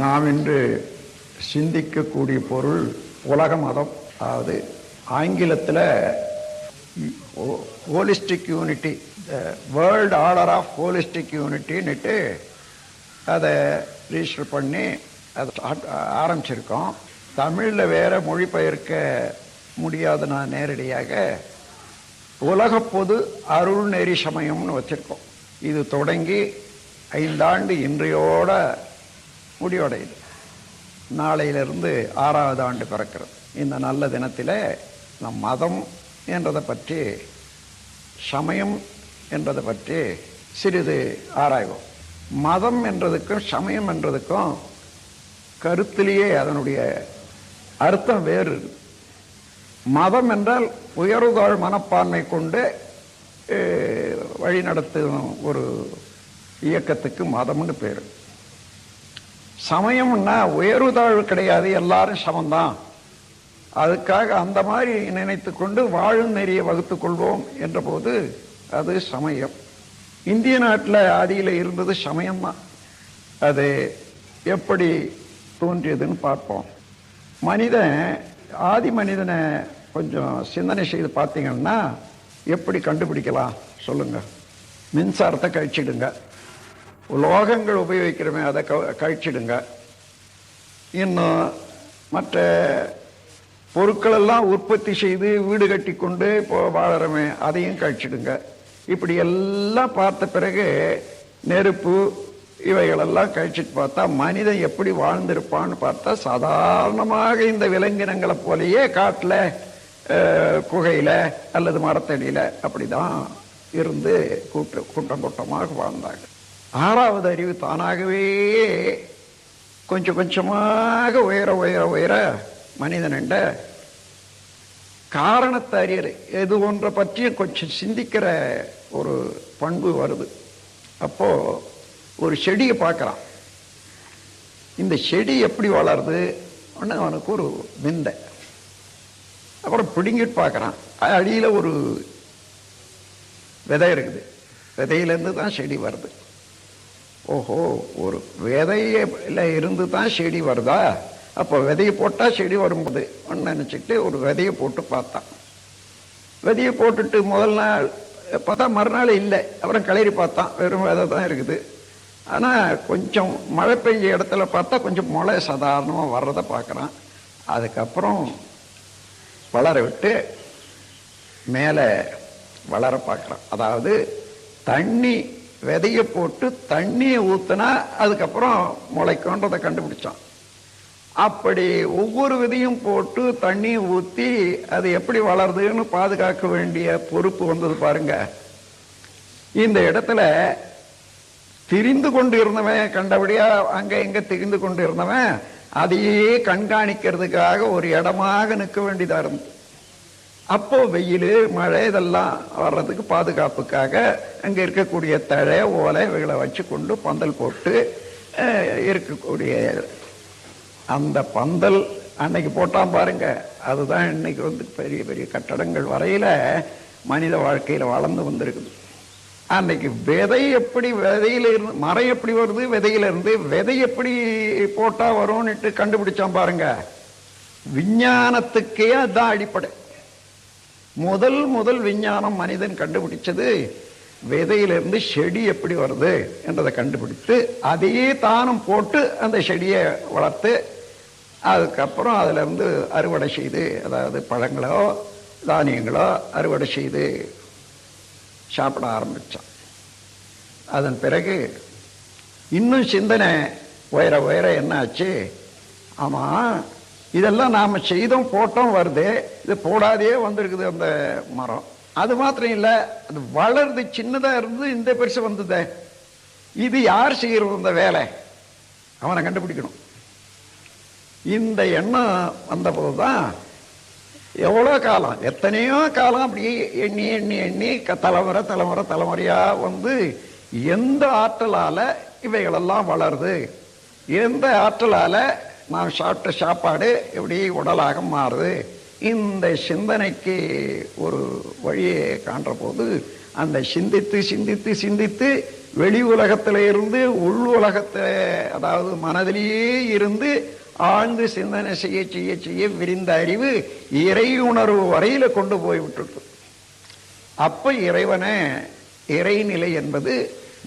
நாம் இன்று சிந்திக்கக்கூடிய பொருள் உலக மதம். அதாவது ஆங்கிலத்தில் holistic unity, world order of holistic யூனிட்டின்னுட்டு அதை ரிஜிஸ்டர் பண்ணி அதை ஆரம்பிச்சிருக்கோம். தமிழில் வேற மொழிபெயர்க்க முடியாது. நான் நேரடியாக உலக பொது அருள்நெறி சமயம்னு வச்சிருக்கோம். இது தொடங்கி 5 ஆண்டு இன்றையோட முடிவடையுது. நாளையிலிருந்து 6வது ஆண்டு பிறக்கிறது. இந்த நல்ல தினத்தில் நம் மதம் என்றதை பற்றி, சமயம் என்றதை பற்றி சிறிது ஆராய்வோம். மதம் என்றதுக்கும் சமயம் என்றதுக்கும் கருத்திலேயே அதனுடைய அர்த்தம் வேறு. மதம் என்றால் உயர்வுதாழ் மனப்பான்மை கொண்டு வழிநடத்தும் ஒரு இயக்கத்துக்கு மதம்னு பேர். சமயம்னா உயர்வுதாழ்வு கிடையாது, எல்லாரும் சமந்தான். அதுக்காக அந்த மாதிரி நினைத்து கொண்டு வாழும் நெறியை வகுத்து கொள்வோம் என்ற போது அது சமயம். இந்திய நாட்டில் ஆதியில் இருந்தது சமயம்தான். அது எப்படி தோன்றியதுன்னு பார்ப்போம். மனிதன், ஆதி மனிதனை கொஞ்சம் சிந்தனை செய்து பார்த்தீங்கன்னா எப்படி கண்டுபிடிக்கலாம் சொல்லுங்க. மின்சாரத்தை கழிச்சிடுங்க, உலோகங்கள் உபயோகிக்கிறோமே அதை கழிச்சிடுங்க, இன்னும் மற்ற பொருட்கள் எல்லாம் உற்பத்தி செய்து வீடு கட்டி கொண்டு இப்போ வாழறமே அதையும் கழிச்சிடுங்க. இப்படி எல்லாம் பார்த்த பிறகு நெருப்பு இவைகளெல்லாம் கழிச்சிட்டு பார்த்தா மனிதன் எப்படி வாழ்ந்திருப்பான்னு பார்த்தா சாதாரணமாக இந்த விலங்கினங்களை போலேயே காட்டில், குகையில அல்லது மரத்தடியில அப்படிதான் இருந்து கூட்டம் கூட்டமாக வாழ்ந்தாங்க. 6வது அறிவு தானாகவே கொஞ்சம் கொஞ்சமாக உயர உயர உயர மனிதன்ட காரணத்தை அறியற எது ஒன்றை பற்றிய கொஞ்சம் சிந்திக்கிற ஒரு பண்பு வருது. அப்போ ஒரு செடியை பார்க்கறான். இந்த செடி எப்படி வளருது அவனுக்கு ஒரு விந்தை. அப்புறம் பிடுங்கிட்டு பார்க்கறான். அடியில ஒரு விதை இருக்குது. விதையிலேருந்து தான் செடி வருது. ஓஹோ, ஒரு விதையில இருந்து தான் செடி வருதா? அப்போ விதையை போட்டால் செடி வரும்போது நினச்சிட்டு ஒரு விதையை போட்டு பார்த்தான். விதையை போட்டுட்டு முதல் நாள் பார்த்தா மறுநாள் இல்லை. அப்புறம் கிளறி பார்த்தான், வெறும் விதை தான் இருக்குது. ஆனால் கொஞ்சம் மழை பெய்ஞ்ச இடத்துல பார்த்தா கொஞ்சம் முளை சாதாரணமாக வர்றதை பார்க்குறான். அதுக்கப்புறம் வளர விட்டு மேலே வளர பார்க்குறான். அதாவது தண்ணி, விதையை போட்டு தண்ணியை ஊற்றினா அதுக்கப்புறம் முளைக்குன்றதை கண்டுபிடிச்சான். அப்படி ஒவ்வொரு விதையும் போட்டு தண்ணியை ஊற்றி அது எப்படி வளருதுன்னு பாதுகாக்க வேண்டிய பொறுப்பு வந்தது பாருங்க. இந்த இடத்துல திரிந்து கொண்டு இருந்தவன், கண்டபடியா அங்க எங்க திரிந்து கொண்டு இருந்தவன் அதையே கண்காணிக்கிறதுக்காக ஒரு இடமாக நிற்க வேண்டியதா இருந்தது. அப்போ வெயில், மழை இதெல்லாம் வர்றதுக்கு பாதுகாப்புக்காக அங்க இருக்கக்கூடிய தழை, ஓலை இவைகளை வச்சு கொண்டு பந்தல் போட்டு இருக்கக்கூடிய அந்த பந்தல் அன்னைக்கு போட்டான் பாருங்க. அதுதான் இன்னைக்கு பெரிய பெரிய கட்டடங்கள் வரையில மனித வாழ்க்கையில வளர்ந்து வந்திருக்குது. அன்னைக்கு விதை எப்படி, விதையில இருந்து மரம் எப்படி வருது, விதையில இருந்து விதை எப்படி போட்டா வரும்னுட்டு கண்டுபிடிச்சான் பாருங்க. விஞ்ஞானத்துக்கே அதுதான் அடிப்படை. முதல் விஞ்ஞானம் மனிதன் கண்டுபிடிச்சது விதையிலிருந்து செடி எப்படி வருது என்றதை கண்டுபிடித்து அதையே தானும் போட்டு அந்த செடியை வளர்த்து அதுக்கப்புறம் அதுல இருந்து அறுவடை செய்து, அதாவது பழங்களோ தானியங்களோ அறுவடை செய்து சாப்பிட ஆரம்பிச்சான். அதன் பிறகு இன்னும் சிந்தனை உயர உயர என்ன ஆச்சு, ஆமா இதெல்லாம் நாம செய்தோம் போட்டோம் வருது, இது போடாதே வந்திருக்குது அந்த மரம். அது மாத்திரம் இல்லை, அது வளர்ந்து சின்னதா இருந்து இந்த பெருசு வந்தது. இது யார் செய்யறது அந்த வேலை? அவனை கண்டுபிடிக்கணும். இந்த எண்ணம் வந்த போதுதான் எவ்வளோ காலம், எத்தனையோ காலம் அப்படியே எண்ணி எண்ணி எண்ணி தலைமுறை தலைமுறை தலைமுறையா வந்து எந்த ஆற்றலால இவைகளெல்லாம் வளருது, எந்த ஆற்றலால நாம் சாப்பிட்ட சாப்பாடு எப்படி உடலாக மாறுது, இந்த சிந்தனைக்கு ஒரு வழியை காண்ற போது அந்த சிந்தித்து சிந்தித்து சிந்தித்து வெளி உலகத்தில இருந்து உள் உலகத்தை, அதாவது மனதிலேயே இருந்து ஆழ்ந்து சிந்தனை செய்ய செய்ய செய்ய விரிந்த அறிவு இறை உணர்வு வரையில கொண்டு போய் விட்டுட்டு, அப்ப இறைவனை இறைநிலை என்பது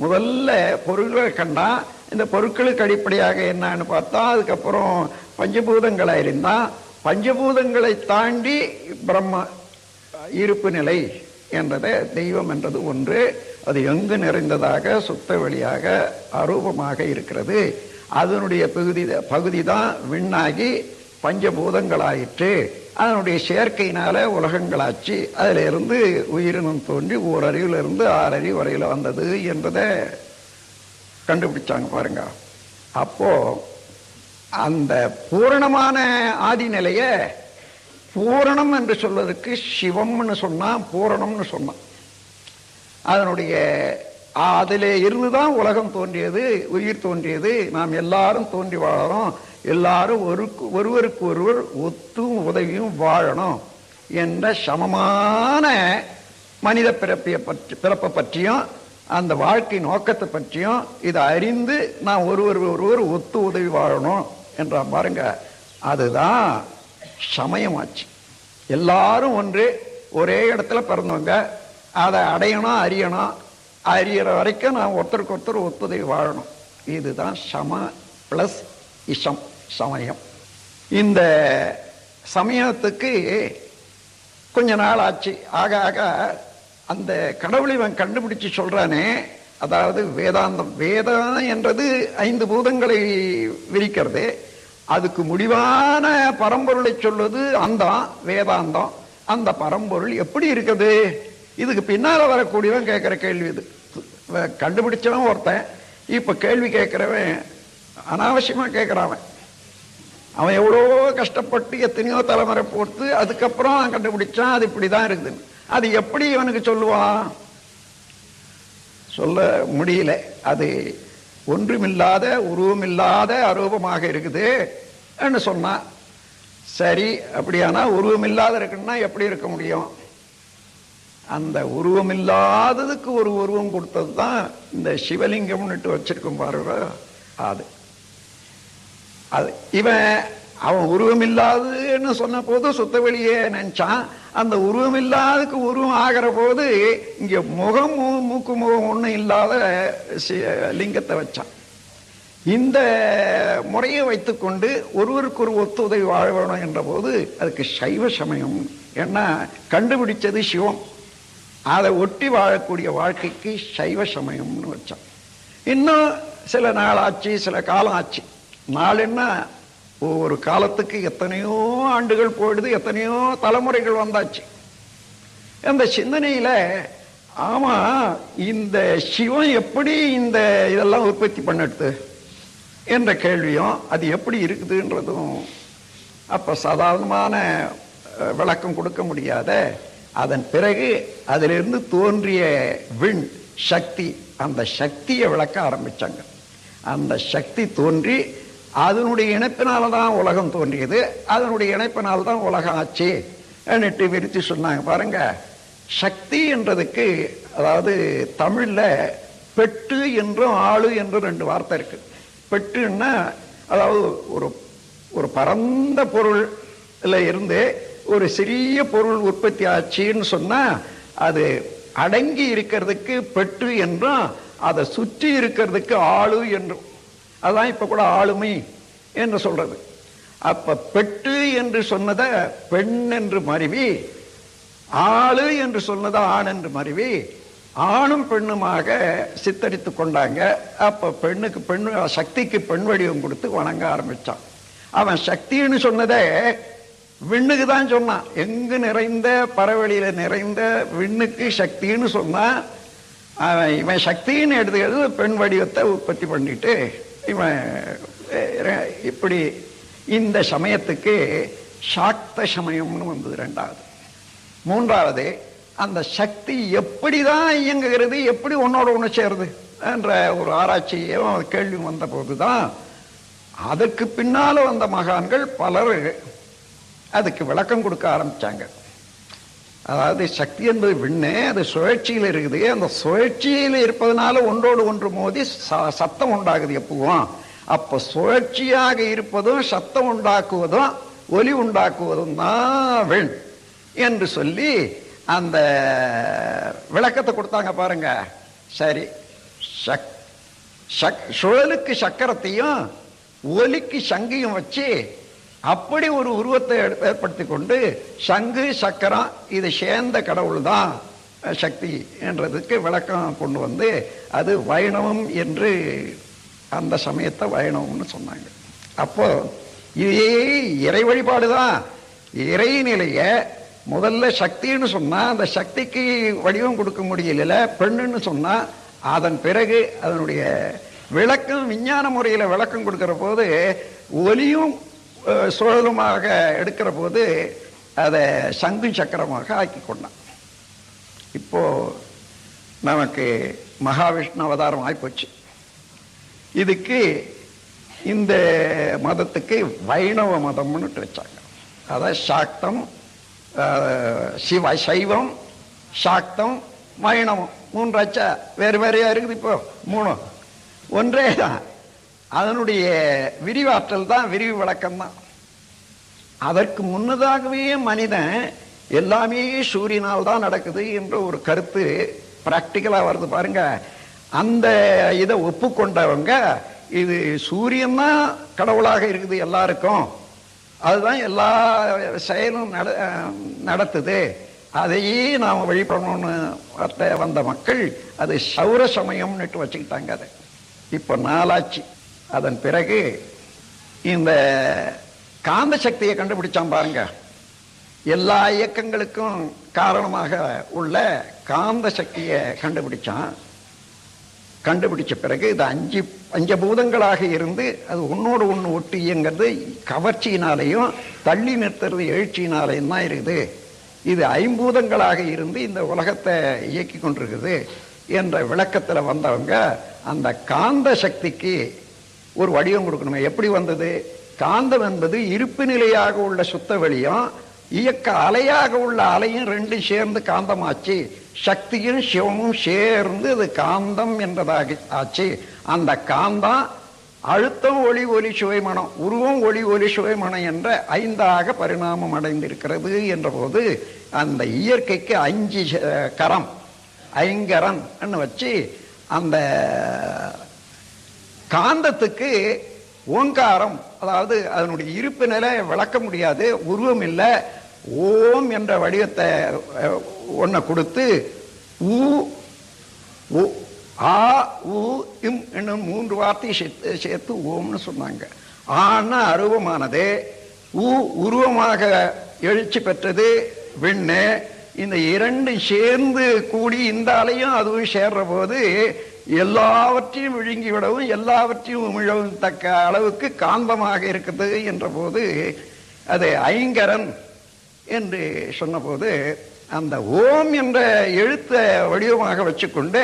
முதல்ல பொருள்களை கண்டா, இந்த பொருட்களுக்கு அடிப்படையாக என்னன்னு பார்த்தா, அதுக்கப்புறம் பஞ்சபூதங்களா இருந்தா, பஞ்சபூதங்களை தாண்டி பிரம்ம இருப்பு நிலை என்றதை தெய்வம் என்றது ஒன்று. அது எங்கு நிறைந்ததாக சுத்த வெளியாக அரூபமாக இருக்கிறது. அதனுடைய பகுதி தான் விண்ணாகி பஞ்சபூதங்களாயிற்று. அதனுடைய சேர்க்கையினால உலகங்களாச்சு. அதுல இருந்து உயிரினம் தோன்றி ஓரறிவுல இருந்து 6 அறிவு வரையில வந்தது என்பதை கண்டுபிடிச்சாங்க பாருங்க. அப்போ அந்த பூரணமான ஆதி நிலைய பூரணம் என்று சொல்வதற்கு சிவம்னு சொன்னா, பூரணம்னு சொன்னான். அதனுடைய அதிலே இருந்துதான் உலகம் தோன்றியது, உயிர் தோன்றியது. நாம் எல்லாரும் தோன்றி வாழறோம், எல்லாரும் ஒருவருக்கு ஒருவர் ஒத்தும் உதவியும் வாழணும் என்ற சமமான மனித பிறப்பை பற்றியும் அந்த வாழ்க்கை நோக்கத்தை பற்றியும் இதை அறிந்து நாம் ஒருவர் ஒத்து உதவி வாழணும் என்ற பாருங்க, அதுதான் சமயமாச்சு. எல்லாரும் ஒன்று, ஒரே இடத்துல பிறந்தவங்க, அதை அடையணும், அறியற வரைக்கும் நாம் ஒருத்தருக்கு ஒருத்தர் ஒத்துதவி வாழணும். இதுதான் சம பிளஸ் இசம், சமயம். இந்த சமயத்துக்கு கொஞ்ச நாள் ஆச்சு. ஆக ஆக அந்த கடவுளை இவன் கண்டுபிடிச்சு சொல்றானே, அதாவது வேதாந்தம். வேதம் என்றது 5 பூதங்களை விரிக்கிறது. அதுக்கு முடிவான பரம்பொருளை சொல்வது அந்த வேதாந்தம். அந்த பரம்பொருள் எப்படி இருக்குது? இதுக்கு பின்னால வரக்கூடியவன் கேட்கிற கேள்வி இது. கண்டுபிடிச்சவன் ஒருத்தன், இப்ப கேள்வி கேட்கிறவன் அனாவசியமா கேட்கிறான். அவன் எவ்வளோ கஷ்டப்பட்டு எத்தனையோ தலைமுறை போட்டு அதுக்கப்புறம் கண்டுபிடிச்சான் அது இப்படிதான் இருக்குது. அது எப்படி இவனுக்கு சொல்லுவான்? சொல்ல முடியல. அது ஒன்றுமில்லாத உருவமில்லாத அரூபமாக இருக்குது என்று சொன்னா சரி. அப்படியானா உருவமில்லாத இருக்குன்னா எப்படி இருக்க முடியும்? அந்த உருவமில்லாததுக்கு ஒரு உருவம் கொடுத்தது தான் இந்த சிவலிங்கம்னுட்டு வச்சிருக்கும் பாருங்க. அது இவன் அவன் உருவமில்லாதுன்னு சொன்ன போது சுத்த வெளியே நினைச்சான். அந்த உருவமில்லாததுக்கு உருவம் ஆகிற போது இங்க முகம் மூக்கு முகம் ஒன்றும் இல்லாத லிங்கத்தை வச்சான். இந்த முறையை வைத்துக்கொண்டு ஒருவருக்கு ஒரு ஒத்துதவி வாழ வேணும் என்ற போது அதுக்கு சைவ சமயம். ஏன்னா கண்டுபிடிச்சது சிவம், அதை ஒட்டி வாழக்கூடிய வாழ்க்கைக்கு சைவ சமயம்னு வச்சான். இன்னும் சில நாள் ஆச்சு, சில காலம் ஆச்சு. நாள் என்ன, ஒரு காலத்துக்கு எத்தனையோ ஆண்டுகள் போயிடுது, எத்தனையோ தலைமுறைகள் வந்தாச்சு. அந்த சிந்தனையில ஆமா இந்த சிவம் எப்படி இந்த இதெல்லாம் உற்பத்தி பண்ணிடுது என்ற கேள்வியும், அது எப்படி இருக்குதுன்றதும் அப்ப சாதாரணமான விளக்கம் கொடுக்க முடியாத. அதன் பிறகு அதிலிருந்து தோன்றிய விண் சக்தி, அந்த சக்தியை விளக்க ஆரம்பிச்சாங்க. அந்த சக்தி தோன்றி அதனுடைய இணைப்பினால்தான் உலகம் தோன்றியது, அதனுடைய இணைப்பினால்தான் உலகம் ஆச்சு என்னட்டு விரித்து சொன்னாங்க பாருங்க. சக்தி என்றதுக்கு அதாவது தமிழ்ல பெட்டு என்றும் ஆளு என்றும் 2 வார்த்தை இருக்கு. பெட்டுன்னா அதாவது ஒரு பரந்த பொருள்ல இருந்து ஒரு சிறிய பொருள் உற்பத்தி ஆச்சுன்னு சொன்னா அது அடங்கி இருக்கிறதுக்கு பெட்டு என்றும், அதை சுற்றி இருக்கிறதுக்கு ஆளு என்றும். அதான் இப்ப கூட ஆளுமை என்று சொல்றது. அப்ப பெட்டு என்று சொன்னத பெண் என்று மருவி, ஆளு என்று சொன்னத ஆண் என்று மருவி, ஆணும் பெண்ணுமாக சித்தரித்து கொண்டாங்க. அப்ப பெண்ணுக்கு பெண், சக்திக்கு பெண் வடிவம் கொடுத்து வணங்க ஆரம்பிச்சான். அவன் சக்தின்னு சொன்னதை விண்ணுக்கு தான் சொன்னான். எங்கு நிறைந்த பறவெளியில நிறைந்த விண்ணுக்கு சக்தின்னு சொன்னான். இவன் சக்தின்னு எடுத்துக்கிறது பெண் வடிவத்தை உற்பத்தி பண்ணிட்டு இவன் இப்படி. இந்த சமயத்துக்கு சாக்த சமயம்னு வந்தது 2வது. 3வது அந்த சக்தி எப்படிதான் இயங்குகிறது, எப்படி ஒன்னோட ஒன்று சேருது என்ற ஒரு ஆராய்ச்சியும் கேள்வி வந்த போதுதான் அதற்கு பின்னால வந்த மகான்கள் பலர் அதுக்கு விளக்கம் கொடுக்க ஆரம்பிச்சாங்க. அதாவது சக்தி என்பது விண்ணே, அது சுழற்சியில் இருக்குது. அந்த சுழற்சியில் இருப்பதனால ஒன்றோடு ஒன்று மோதி சத்தம் உண்டாகுது எப்பவும். அப்ப சுழற்சியாக இருப்பதும் சத்தம் உண்டாக்குவதும் ஒலி உண்டாக்குவதும் தான் விண் என்று சொல்லி அந்த விளக்கத்தை கொடுத்தாங்க பாருங்க. சரி, சுழலுக்கு சக்கரத்தையும் ஒலிக்கு சங்கையும் வச்சு அப்படி ஒரு உருவத்தை ஏற்படுத்தி கொண்டு சங்கு சக்கரம் இது சேர்ந்த கடவுள் தான் சக்தி என்றதுக்கு விளக்கம் கொண்டு வந்து அது வைணவம் என்று அந்த சமயத்தை வைணவம்னு சொன்னாங்க. அப்போ இதே இறை வழிபாடுதான். இறைநிலைய முதல்ல சக்தின்னு சொன்னா அந்த சக்திக்கு வடிவம் கொடுக்க முடியல, பெண்ணுன்னு சொன்னா அதன் பிறகு அதனுடைய விளக்கம் விஞ்ஞான முறையில விளக்கம் கொடுக்கிற போது ஒலியும் சுழலுமாக எடுக்கிற போது அதை சங்கு சக்கரமாக ஆக்கி கொண்டான். இப்போ நமக்கு மகாவிஷ்ணு அவதாரம் ஆயிப்போச்சு. இதுக்கு இந்த மதத்துக்கு வைணவ மதம்னு வச்சாங்க. அதாவது சாக்தம், சைவம், சாக்தம், வைணவம் மூன்றாச்சா. வேறு வேறையா இருக்குது. இப்போ மூணு ஒன்றே தான். அதனுடைய விரிவாற்றல் தான், விரிவு விளக்கம் தான். அதற்கு முன்னதாகவே மனிதன் எல்லாமே சூரியனால் தான் நடக்குது என்ற ஒரு கருத்து பிராக்டிக்கலா வருது பாருங்க. அந்த இதை ஒப்புக்கொண்டவங்க இது சூரியன் தான் கடவுளாக இருக்குது எல்லாருக்கும், அதுதான் எல்லா செயலும் நடத்துது, அதையே நாம் வழிபடணும்னு வந்த மக்கள் அது சௌர சமயம்னுட்டு வச்சுக்கிட்டாங்க. அதை இப்போ நாளாச்சு. அதன் பிறகு இந்த காந்த சக்தியை கண்டுபிடிச்சான் பாருங்க. எல்லா இயக்கங்களுக்கும் காரணமாக உள்ள காந்த சக்தியை கண்டுபிடிச்சான். கண்டுபிடிச்ச பிறகு இது பஞ்சபூதங்களாக இருந்து அது ஒன்னோடு ஒன்று ஒட்டி இயங்கிறது கவர்ச்சியினாலையும் தள்ளி நிறுத்துறது எழுச்சியினாலையும் தான் இருக்குது. இது ஐம்பூதங்களாக இருந்து இந்த உலகத்தை இயக்கி கொண்டிருக்குது என்ற விளக்கத்தில் வந்தவங்க அந்த காந்த சக்திக்கு ஒரு வடிவம் கொடுக்கணுமே. எப்படி வந்தது? காந்தம் என்பது இருப்பு நிலையாக உள்ள சுத்த வெளியும் இயக்க அலையாக உள்ள அலையும் ரெண்டும் சேர்ந்து காந்தமாச்சு. சக்தியும் சிவமும் சேர்ந்து அது காந்தம் என்றதாக ஆச்சு. அந்த காந்தம் அழுத்தம், ஒளி, ஒலி, சுவைமனம், உருவம், ஒளி, ஒலி, சுவைமனம் என்ற 5ஆக பரிணாமம் அடைந்திருக்கிறது என்ற போது அந்த இயற்கைக்கு 5 கரம், ஐங்கரன் வச்சு அந்த காந்தத்துக்கு ஓங்காரம், அதாவது அதனுடைய இருப்பு நிலை விளக்க முடியாது, உருவம் இல்லை, ஓம் என்ற வடிவத்தை ஒன்ன கொடுத்து ஆ உ இம் என்னும் 3 வார்த்தையை சேர்த்து ஓம்னு சொன்னாங்க. ஆனா அருவமானது, உருவமாக எழுச்சி பெற்றது விண்ணு. இந்த 2 சேர்ந்து கூடி இந்த அலையும் அதுவும் சேர்ற போது எல்லாவற்றையும் விழுங்கி விடவும் எல்லாவற்றையும் உமிழவும் தக்க அளவுக்கு காந்தமாக இருக்குது என்ற போது அது ஐங்கரன் என்று சொன்ன போது அந்த ஓம் என்ற எழுத்தை வடிவமாக வச்சுக்கொண்டு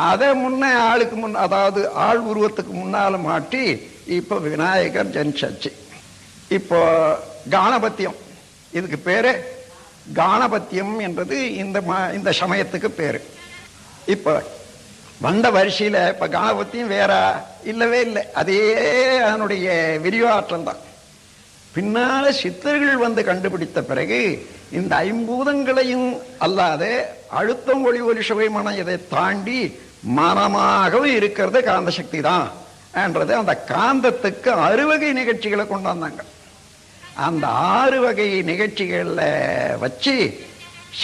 அதை முன்னே ஆளுக்கு முன், அதாவது ஆள் உருவத்துக்கு முன்னால மாட்டி இப்போ விநாயகர் ஜனிச்சாச்சு. இப்போ காணபத்தியம், இதுக்கு பேரு காணபத்தியம் என்றது இந்த சமயத்துக்கு பேரு. இப்போ வந்த வரிசையில் இப்ப காணபத்தியம் வேற இல்லவே இல்லை, அதே அதனுடைய விரிவாற்றல் தான். பின்னால சித்தர்கள் வந்து கண்டுபிடித்த பிறகு இந்த ஐம்பூதங்களையும் அல்லாத அழுத்தம், ஒளி, ஒலி, சுவை, மனம் இதை தாண்டி மனமாகவும் இருக்கிறது காந்த சக்தி தான் என்றது. அந்த காந்தத்துக்கு 6 வகை நிகழ்ச்சிகளை கொண்டாந்தாங்க. அந்த 6 வகை நிகழ்ச்சிகள்ல வச்சு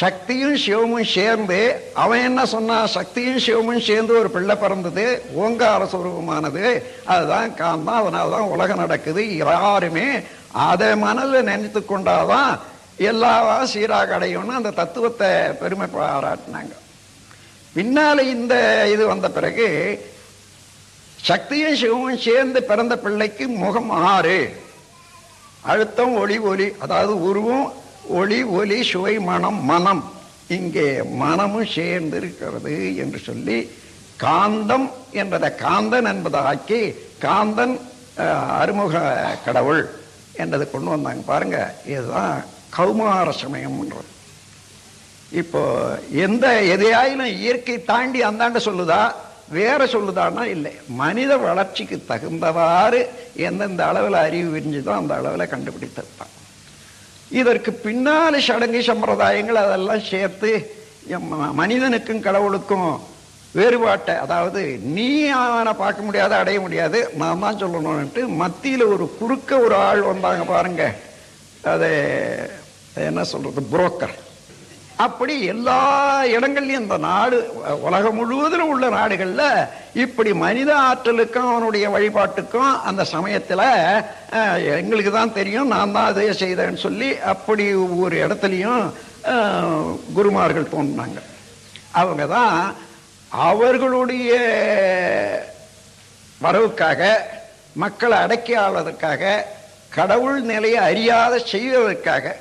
சக்தியும் சிவமும் சேர்ந்து, அவன் என்ன சொன்னா, சக்தியும் சிவமும் சேர்ந்து ஒரு பிள்ளை பிறந்தது, ஓங்கார சுரூபமானது, அதுதான் காந்தம், அதனால்தான் உலகம் நடக்குது. யாருமே அதை மனதில் நினைத்து கொண்டாதான் எல்லா சீராக அடையும்னு அந்த தத்துவத்தை பெருமை பாராட்டினாங்க. பின்னால இந்த இது வந்த பிறகு சக்தியும் சிவமும் சேர்ந்து பிறந்த பிள்ளைக்கு முகம் 6, அழுத்தம், ஒளி, ஒலி, அதாவது உருவம், ஒளி, ஒலி, சுவை, மனம், மனம், இங்கே மனமும் சேர்ந்து இருக்கிறது என்று சொல்லி காந்தம் என்பதை காந்தன் என்பதை ஆக்கி காந்தன் அறுமுக கடவுள் என்றதை கொண்டு வந்தாங்க பாருங்க. இதுதான் கௌமார சமயம்ன்றது. இப்போ எதையாயிலும் இயற்கை தாண்டி அந்தாண்ட சொல்லுதா வேற சொல்லுதான்னா இல்லை. மனித வளர்ச்சிக்கு தகுந்தவாறு எந்தெந்த அளவில் அறிவு விரிஞ்சுதோ அந்த அளவில் கண்டுபிடித்தது தான். இதற்கு பின்னால சடங்கு சம்பிரதாயங்கள் அதெல்லாம் சேர்த்து மனிதனுக்கும் கடவுளுக்கும் வேறுபாட்டை, அதாவது நீ அவனை பார்க்க முடியாது அடைய முடியாது நான் தான் சொல்லணும்னுட்டு மத்தியில் ஒரு குறுக்க ஒரு ஆள் வந்தாங்க பாருங்க, அது என்ன சொல்றது, புரோக்கர். அப்படி எல்லா இடங்கள்லயும் இந்த நாடு உலகம் முழுவதிலும் உள்ள நாடுகள்ல இப்படி மனித ஆற்றலுக்கும் அவனுடைய வழிபாட்டுக்கும் அந்த சமயத்துல எங்களுக்கு தான் தெரியும், நான் தான் அதை செய்தேன்னு சொல்லி அப்படி ஒவ்வொரு இடத்துலையும் குருமார்கள் தோன்றினாங்க. அவங்க தான் அவர்களுடைய வரவுக்காக, மக்களை அடக்கி ஆள்வதற்காக, கடவுள் நிலையை அறியாத செய்வதற்காக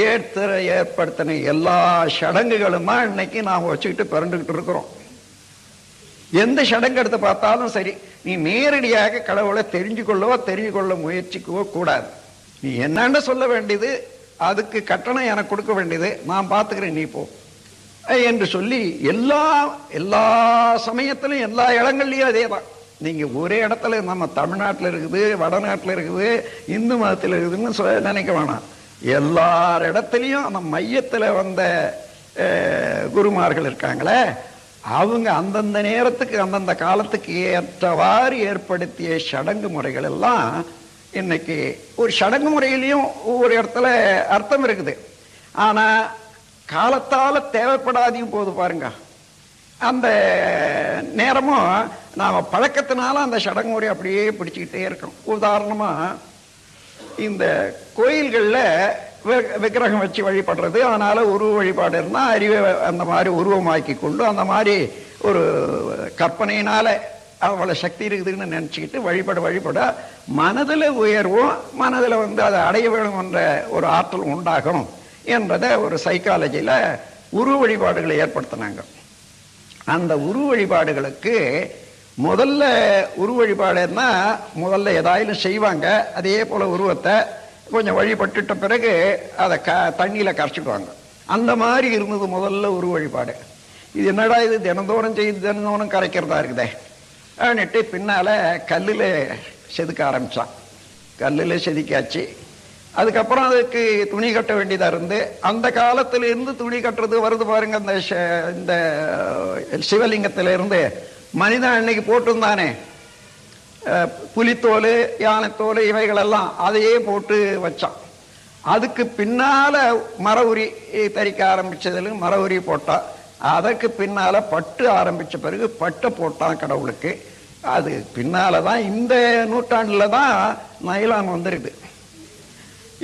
ஏற்படுத்தின எல்லா சடங்குகளுமா இன்னைக்கு நாம் வச்சுக்கிட்டு பிறண்டுகிட்டு இருக்கிறோம். எந்த சடங்கு எடுத்து பார்த்தாலும் சரி, நீ நேரடியாக கடவுளை தெரிஞ்சு கொள்ள முயற்சிக்கவோ கூடாது. நீ என்னன்னு சொல்ல வேண்டியது, அதுக்கு கட்டணம் எனக்கு கொடுக்க வேண்டியது, நான் பார்த்துக்கிறேன் நீ போ என்று சொல்லி எல்லா சமயத்திலும் எல்லா இடங்கள்லயும் அதே தான். நீங்க ஒரே இடத்துல நம்ம தமிழ்நாட்டில் இருக்குது, வடநாட்டில் இருக்குது, இந்து மதத்தில் இருக்குதுன்னு நினைக்க வேணாம். எல்லார் இடத்துலையும் அந்த மையத்தில் வந்த குருமார்கள் இருக்காங்களே, அவங்க அந்தந்த நேரத்துக்கு அந்தந்த காலத்துக்கு ஏற்றவாறு ஏற்படுத்திய சடங்கு முறைகள் எல்லாம் இன்னைக்கு ஒரு சடங்கு முறையிலையும் ஒவ்வொரு இடத்துல அர்த்தம் இருக்குது. ஆனா காலத்தால தேவைப்படாதையும் போது பாருங்க, அந்த நேரமும் நாம பழக்கத்தினால அந்த சடங்கு முறை அப்படியே பிடிச்சுக்கிட்டே இருக்கோம். உதாரணமா இந்த கோயில்கள்ல விக்கிரகம் வச்சு வழிபடுறது, அதனால உருவ வழிபாடு இருந்தால் அறிவை அந்த மாதிரி உருவமாக்கி கொண்டு அந்த மாதிரி ஒரு கற்பனையினால அவ்வளோ சக்தி இருக்குதுன்னு நினச்சிக்கிட்டு வழிபட மனதில் உயர்வும், மனதில் அதை அடைய வேணும் என்ற ஒரு ஆற்றல் உண்டாகும் என்றதை ஒரு சைக்காலஜியில் உருவ வழிபாடுகளை ஏற்படுத்தினாங்க. அந்த உருவ வழிபாடுகளுக்கு முதல்ல உருவ வழிபாடுன்னா முதல்ல ஏதாயிலும் செய்வாங்க, அதே போல உருவத்தை கொஞ்சம் வழிபட்டுட்ட பிறகு அதை தண்ணியில் கரைச்சிடுவாங்க. அந்த மாதிரி இருந்தது முதல்ல உருவ வழிபாடு. இது என்னடா இது தினந்தோறும் செய்து தினந்தோறும் கரைக்கிறதா இருக்குதே அப்படின்ட்டு பின்னால கல்லில் செதுக்க ஆரம்பிச்சான். கல்லில் செதுக்காச்சு. அதுக்கப்புறம் அதுக்கு துணி கட்ட வேண்டியதா இருந்து, அந்த காலத்துல இருந்து துணி கட்டுறது வருது பாருங்க. இந்த சிவலிங்கத்தில இருந்து மனிதன் அன்னைக்கு போட்டிருந்தானே புலித்தோல், யானைத்தோல், இவைகளெல்லாம் அதையே போட்டு வச்சான். அதுக்கு பின்னால மர உரி தரிக்க ஆரம்பிச்சதுல மர உரி போட்டா, அதற்கு பின்னால பட்டு ஆரம்பிச்ச பிறகு பட்டை போட்டான் கடவுளுக்கு. அது பின்னாலதான் இந்த நூற்றாண்டுல தான் நைலான் வந்துருக்குது.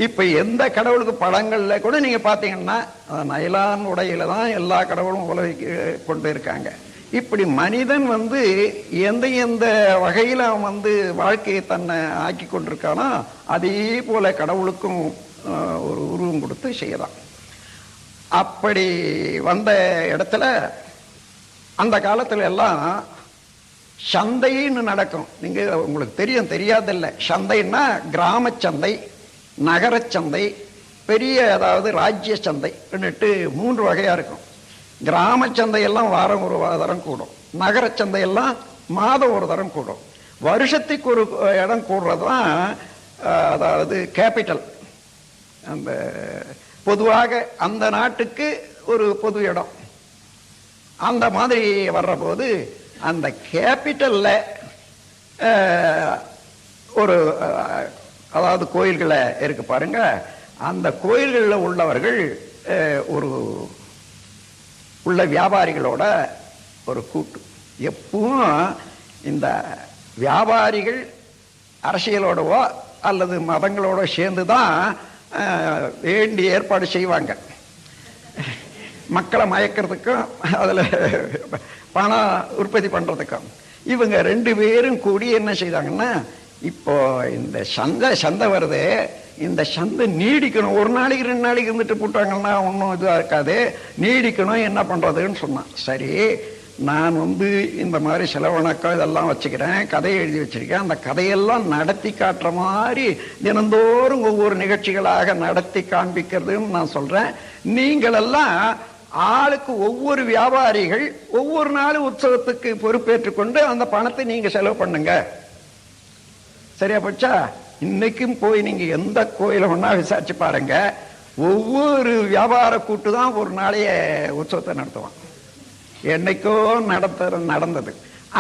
இப்ப எந்த கடவுளுக்கு படங்கள்ல கூட நீங்க பாத்தீங்கன்னா நைலான் உடையில தான் எல்லா கடவுளும் உலகி கொண்டு இருக்காங்க. இப்படி மனிதன் எந்த வகையில அவன் வாழ்க்கையை தன்னை ஆக்கி கொண்டிருக்கானோ அதே போல கடவுளுக்கும் ஒரு உருவம் கொடுத்து செய்யலாம். அப்படி வந்த இடத்துல அந்த காலத்துல எல்லாம் சந்தைன்னு நடக்கும். நீங்க உங்களுக்கு தெரியாதில்ல, சந்தைன்னா கிராம சந்தை, நகர சந்தை, பெரிய அதாவது ராஜ்ய சந்தை 3 வகையா இருக்கும். கிராம சந்தையெல்லாம் வாரம் ஒரு தரம் கூடும், நகர சந்தையெல்லாம் மாதம் ஒரு தரம் கூடும். வருஷத்துக்கு ஒரு இடம் கூடுறதுதான் அதாவது கேபிட்டல். அந்த பொதுவாக அந்த நாட்டுக்கு ஒரு பொது இடம். அந்த மாதிரி வர்ற போது அந்த கேபிட்டல்ல ஒரு அதாவது கோயில்களை இருக்கு பாருங்க, அந்த கோயில்களில் உள்ளவர்கள் ஒரு உள்ள வியாபாரிகளோட ஒரு கூட்டு. எப்பவும் இந்த வியாபாரிகள் அரசியலோடவோ அல்லது மதங்களோட சேர்ந்துதான் வேண்டிய ஏற்பாடு செய்வாங்க. மக்களை மயக்கிறதுக்கும் அதுல பணம் உற்பத்தி பண்றதுக்கும். இவங்க 2 பேரும் கூடி என்ன செய்தாங்கன்னா, இப்போ இந்த சந்தை வருது, இந்த சந்தை நீடிக்கணும், ஒரு நாளைக்கு 2 நாளைக்கு இருந்துட்டு போட்டாங்கன்னா ஒன்றும் இதுவாக இருக்காது, நீடிக்கணும், என்ன பண்றதுன்னு சொன்னான். சரி, நான் இந்த மாதிரி செலவணக்கம் இதெல்லாம் வச்சுக்கிறேன், கதையை எழுதி வச்சிருக்கேன், அந்த கதையெல்லாம் நடத்தி காட்டுற மாதிரி தினந்தோறும் ஒவ்வொரு நிகழ்ச்சிகளாக நடத்தி காண்பிக்கிறதுன்னு நான் சொல்றேன். நீங்களெல்லாம் ஆளுக்கு ஒவ்வொரு வியாபாரிகள் ஒவ்வொரு நாளும் உற்சவத்துக்கு பொறுப்பேற்றுக் கொண்டு அந்த பணத்தை நீங்க செலவு பண்ணுங்க. சரியா போச்சா? இன்னைக்கும் போய் நீங்க எந்த கோயில ஒன்னா விசாரிச்சு பாருங்க, ஒவ்வொரு வியாபார கூட்டு தான் ஒரு நாளைய உற்சவத்தை நடத்துவான். என்னைக்கோ நடந்தது.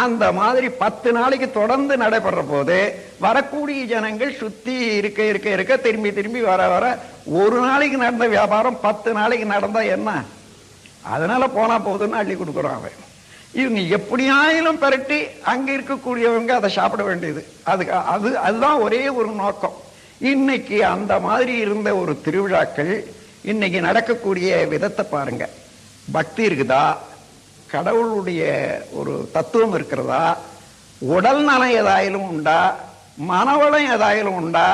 அந்த மாதிரி 10 நாளைக்கு தொடர்ந்து நடைபெற போது வரக்கூடிய ஜனங்கள் சுத்தி இருக்க இருக்க இருக்க திரும்பி திரும்பி வர வர ஒரு நாளைக்கு நடந்த வியாபாரம் 10 நாளைக்கு நடந்தா என்ன? அதனால போனா போதுன்னு அள்ளி கொடுக்குறோம். அவன் இவங்க எப்படியாயிலும் பெரட்டி அங்க இருக்கக்கூடியவங்க அதை சாப்பிட வேண்டியது. அதுதான் ஒரே ஒரு நோக்கம். இன்னைக்கு அந்த மாதிரி இருந்த ஒரு திருவிழாக்கள் இன்னைக்கு நடக்கக்கூடிய விதத்தை பாருங்க. பக்தி இருக்குதா? கடவுளுடைய ஒரு தத்துவம் இருக்கிறதா? உடல் நலம் ஏதாயிலும் உண்டா? மனவளம் ஏதாயிலும் உண்டா?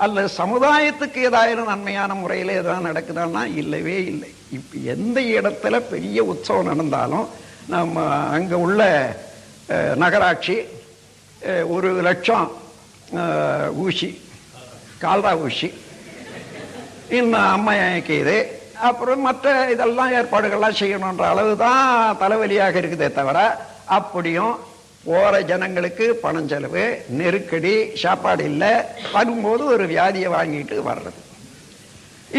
அல்லது சமுதாயத்துக்கு ஏதாயிலும் நன்மையான முறையில் ஏதாவது நடக்குதான்னா இல்லவே இல்லை. இப்ப எந்த இடத்துல பெரிய உற்சவம் நடந்தாலும் நம்ம அங்க உள்ள நகராட்சி 1,00,000 ஊசி, கால்ரா ஊசி, இன்னும் அம்மையாக்கு இது, அப்புறம் மற்ற இதெல்லாம் ஏற்பாடுகள்லாம் செய்யணுன்ற அளவுதான் தலைவலியாக இருக்குதே தவிர, அப்படியும் போற ஜனங்களுக்கு பணம் செலவு, நெருக்கடி, சாப்பாடு இல்லை, வரும்போது ஒரு வியாதியை வாங்கிட்டு வர்றது.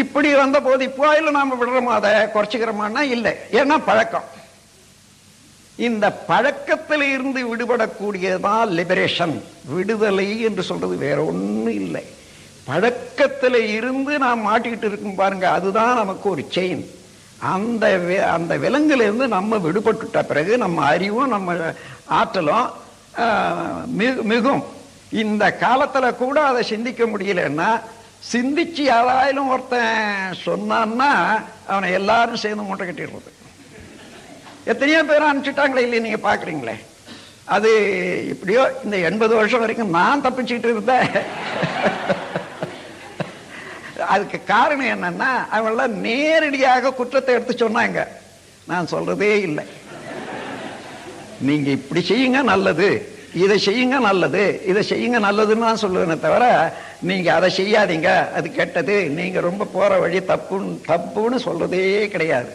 இப்படி வந்த போது இப்போ இல்லை நாம விடுறோமா, அதை குறைச்சிக்கிறோமான்னா இல்லை. ஏன்னா பழக்கம். இந்த பழக்கத்தில் இருந்து விடுபடக்கூடியதான் லிபரேஷன், விடுதலை என்று சொல்றது வேற ஒன்றும் இல்லை. பழக்கத்தில் இருந்து நாம் மாட்டிக்கிட்டு இருக்கும் பாருங்க, அதுதான் நமக்கு ஒரு செயின். அந்த விலங்குல இருந்து நம்ம விடுபட்டுட்ட பிறகு நம்ம அறிவும் நம்ம ஆற்றலும் மிகும். இந்த காலத்துல கூட அதை சிந்திக்க முடியலன்னா, சிந்திச்சு யாராயிலும் ஒருத்தன் சொன்னான்னா அவனை எல்லாரும் சேர்ந்து மூட்டை கட்டிடுறது. எத்தனையோ பேர் அனுப்பிச்சுட்டாங்களே இல்லையா, நீங்க பாக்குறீங்களே. அது இப்படியோ இந்த 80 வருஷம் வரைக்கும் நான் தப்பிச்சுட்டு இருந்தேன். அதுக்கு காரணம் என்னன்னா, அவங்கள நேரடியாக குற்றத்தை எடுத்து சொன்னாங்க. நான் சொல்றதே இல்லை. நீங்க இப்படி செய்யுங்க நல்லது, இதை செய்யுங்க நல்லது, இதை செய்யுங்க நல்லதுன்னு தான் சொல்லுவேனே தவிர, நீங்க அதை செய்யாதீங்க அது கெட்டது, நீங்க ரொம்ப போற வழி தப்புன்னு சொல்றதே கிடையாது.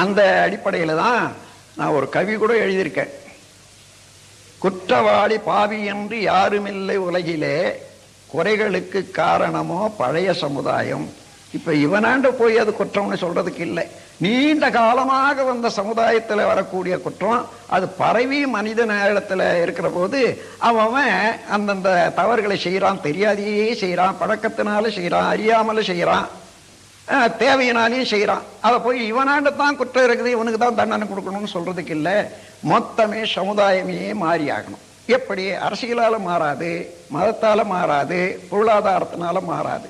அந்த அடிப்படையில தான் நான் ஒரு கவி கூட எழுதியிருக்கேன். குற்றவாளி பாவி என்று யாருமில்லை உலகிலே, குறைகளுக்கு காரணமோ பழைய சமுதாயம். இப்ப இவனாண்ட போய் அது குற்றம்னு சொல்றதுக்கு இல்லை. நீண்ட காலமாக வந்த சமுதாயத்தில் வரக்கூடிய குற்றம் அது பரவி மனித நேரத்தில் இருக்கிற போது அவன் அந்தந்த தவறுகளை செய்யறான், தெரியாதையே செய்யறான், பழக்கத்தினால செய்யறான், அறியாமல செய்யறான், தேவையினாலேயும் செய்யறான். அதை போய் இவனாண்ட தான் குற்றம் இருக்குது, இவனுக்கு தான் தண்டனை கொடுக்கணும்னு சொல்றதுக்கு இல்லை. மொத்தமே சமுதாயமே மாறி ஆகணும். எப்படி? அரசியலால மாறாது, மதத்தால மாறாது, பொருளாதாரத்தினால மாறாது.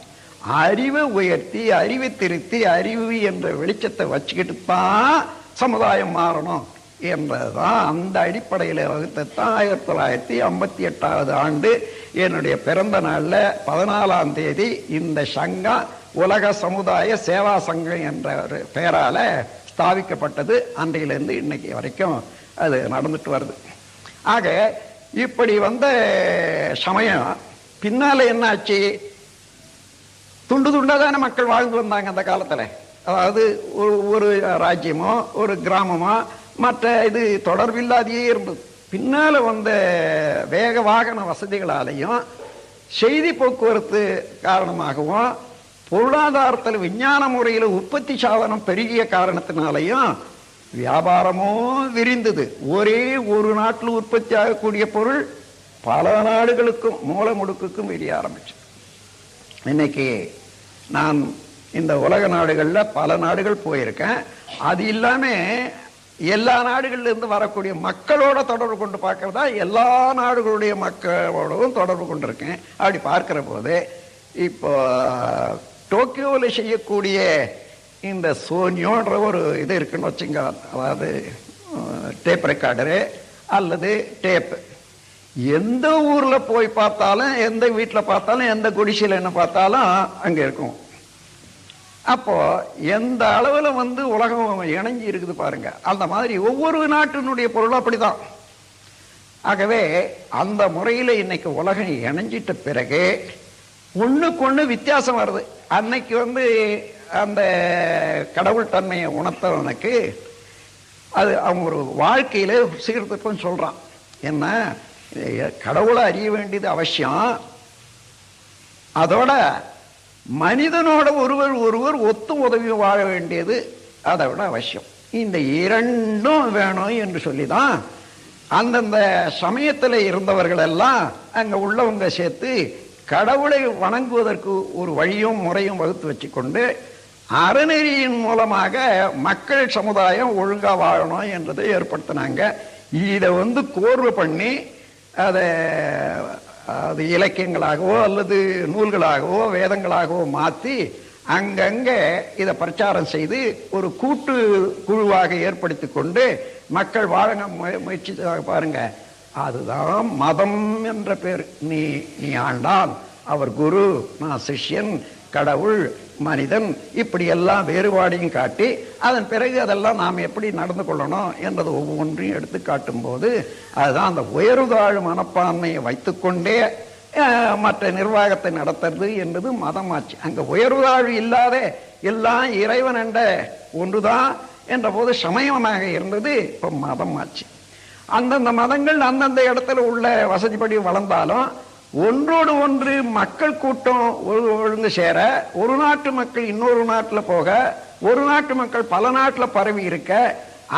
அறிவை உயர்த்தி, அறிவை திருத்தி, அறிவு என்ற வெளிச்சத்தை வச்சுக்கிட்டு தான் சமுதாயம் மாறணும் என்றதுதான் அந்த அடிப்படையில் வகுத்தான் 1958 ஆண்டு என்னுடைய பிறந்த நாள்ல 14ஆம் தேதி இந்த சங்கம் உலக சமுதாய சேவா சங்கம் என்ற ஒரு பெயரால ஸ்தாபிக்கப்பட்டது. அன்றையிலிருந்து இன்னைக்கு வரைக்கும் அது நடந்துட்டு வருது. ஆக இப்படி வந்த சமயம் பின்னால என்னாச்சு? துண்டு துண்டா தானே மக்கள் வாழ்ந்து வந்தாங்க அந்த காலத்துல. அதாவது ஒரு ராஜ்யமோ ஒரு கிராமமோ மற்ற இது தொடர்பில்லாதையே இருந்தது. பின்னால வந்த வேக வாகன வசதிகளாலையும் செய்தி போக்குவரத்து காரணமாகவும் பொருளாதாரத்தில் விஞ்ஞான முறையில் உற்பத்தி சாதனம் பெருகிய காரணத்தினாலையும் வியாபாரமும் விரிந்தது. ஒரே ஒரு நாட்டில் உற்பத்தி ஆகக்கூடிய பொருள் பல நாடுகளுக்கும் மூல முடுக்குக்கும் விரிய ஆரம்பிச்சு. இன்னைக்கு நான் இந்த உலக நாடுகள்ல பல நாடுகள் போயிருக்கேன். அது இல்லாம எல்லா நாடுகள்ல இருந்து வரக்கூடிய மக்களோட தொடர்பு கொண்டு பார்க்கறதா எல்லா நாடுகளுடைய மக்களோடவும் தொடர்பு கொண்டிருக்கேன். அப்படி பார்க்கிற போது இப்போ டோக்கியோவில் செய்யக்கூடிய இந்த சோனியோன்ற ஒரு இது இருக்குன்னு வச்சுங்க, அதாவது டேப் ரெக்கார்டரு அல்லது டேப், எந்த ஊர்ல போய் பார்த்தாலும், எந்த வீட்டில் பார்த்தாலும், எந்த குடிசையில் என்ன பார்த்தாலும் அங்க இருக்கும். அப்போ எந்த அளவுல உலகம் இணைஞ்சி இருக்குது பாருங்க. அந்த மாதிரி ஒவ்வொரு நாட்டினுடைய பொருளும் அப்படிதான். ஆகவே அந்த முறையில இன்னைக்கு உலகம் இணைஞ்சிட்ட பிறகு ஒண்ணுக்கு ஒண்ணு வித்தியாசம் வருது. அன்னைக்கு அந்த கடவுள் தன்மையை உணர்த்தவனுக்கு அது அவன் ஒரு வாழ்க்கையில சீர்திருத்தம் சொல்றான். என்ன, கடவுளை அறிய வேண்டியது அவசியம், அதோட மனிதனோட ஒருவர் ஒருவர் ஒத்து உதவி வாழ வேண்டியது அதை விட அவசியம். இந்த இரண்டும் வேணும் என்று சொல்லிதான் அந்தந்த சமயத்தில் இருந்தவர்கள் எல்லாம் அங்க உள்ளவங்க சேர்த்து கடவுளை வணங்குவதற்கு ஒரு வழியும் முறையும் வகுத்து வச்சுக்கொண்டு அறநெறியின் மூலமாக மக்கள் சமுதாயம் ஒழுங்கா வாழணும் என்றதை ஏற்படுத்தினாங்க. இதை கோர்வு பண்ணி அதை அது இலக்கியங்களாகவோ அல்லது நூல்களாகவோ வேதங்களாகவோ மாற்றி அங்கங்க இதை பிரச்சாரம் செய்து ஒரு கூட்டு குழுவாக ஏற்படுத்தி கொண்டு மக்கள் வாழ முயற்சி பாருங்க. அதுதான் மதம் என்ற பேர். நீ ஆண்டான், அவர் குரு, நான் சிஷ்யன், கடவுள், மனிதன், இப்படி எல்லாம் வேறுபாடையும் காட்டி அதன் பிறகு அதெல்லாம் நாம் எப்படி நடந்து கொள்ளணும் என்றது ஒவ்வொன்றையும் எடுத்து காட்டும் போது அதுதான் அந்த உயர்தாழ் மனப்பான்மையை வைத்துக்கொண்டே மற்ற நிர்வாகத்தை நடத்துறது என்பது மதமாச்சு. அங்க உயர்தாழ்வு இல்லாத எல்லாம் இறைவன் என்ற ஒன்றுதான் என்ற போது சமயமாக இருந்தது, இப்ப மதமாச்சு. அந்தந்த மதங்கள் அந்தந்த இடத்துல உள்ள வசதிப்படி வளர்ந்தாலும் ஒன்றோடு ஒன்று மக்கள் கூட்டம் ஒழுங்கு சேர, ஒரு நாட்டு மக்கள் இன்னொரு நாட்டில் போக, ஒரு நாட்டு மக்கள் பல நாட்டில் பரவி இருக்க,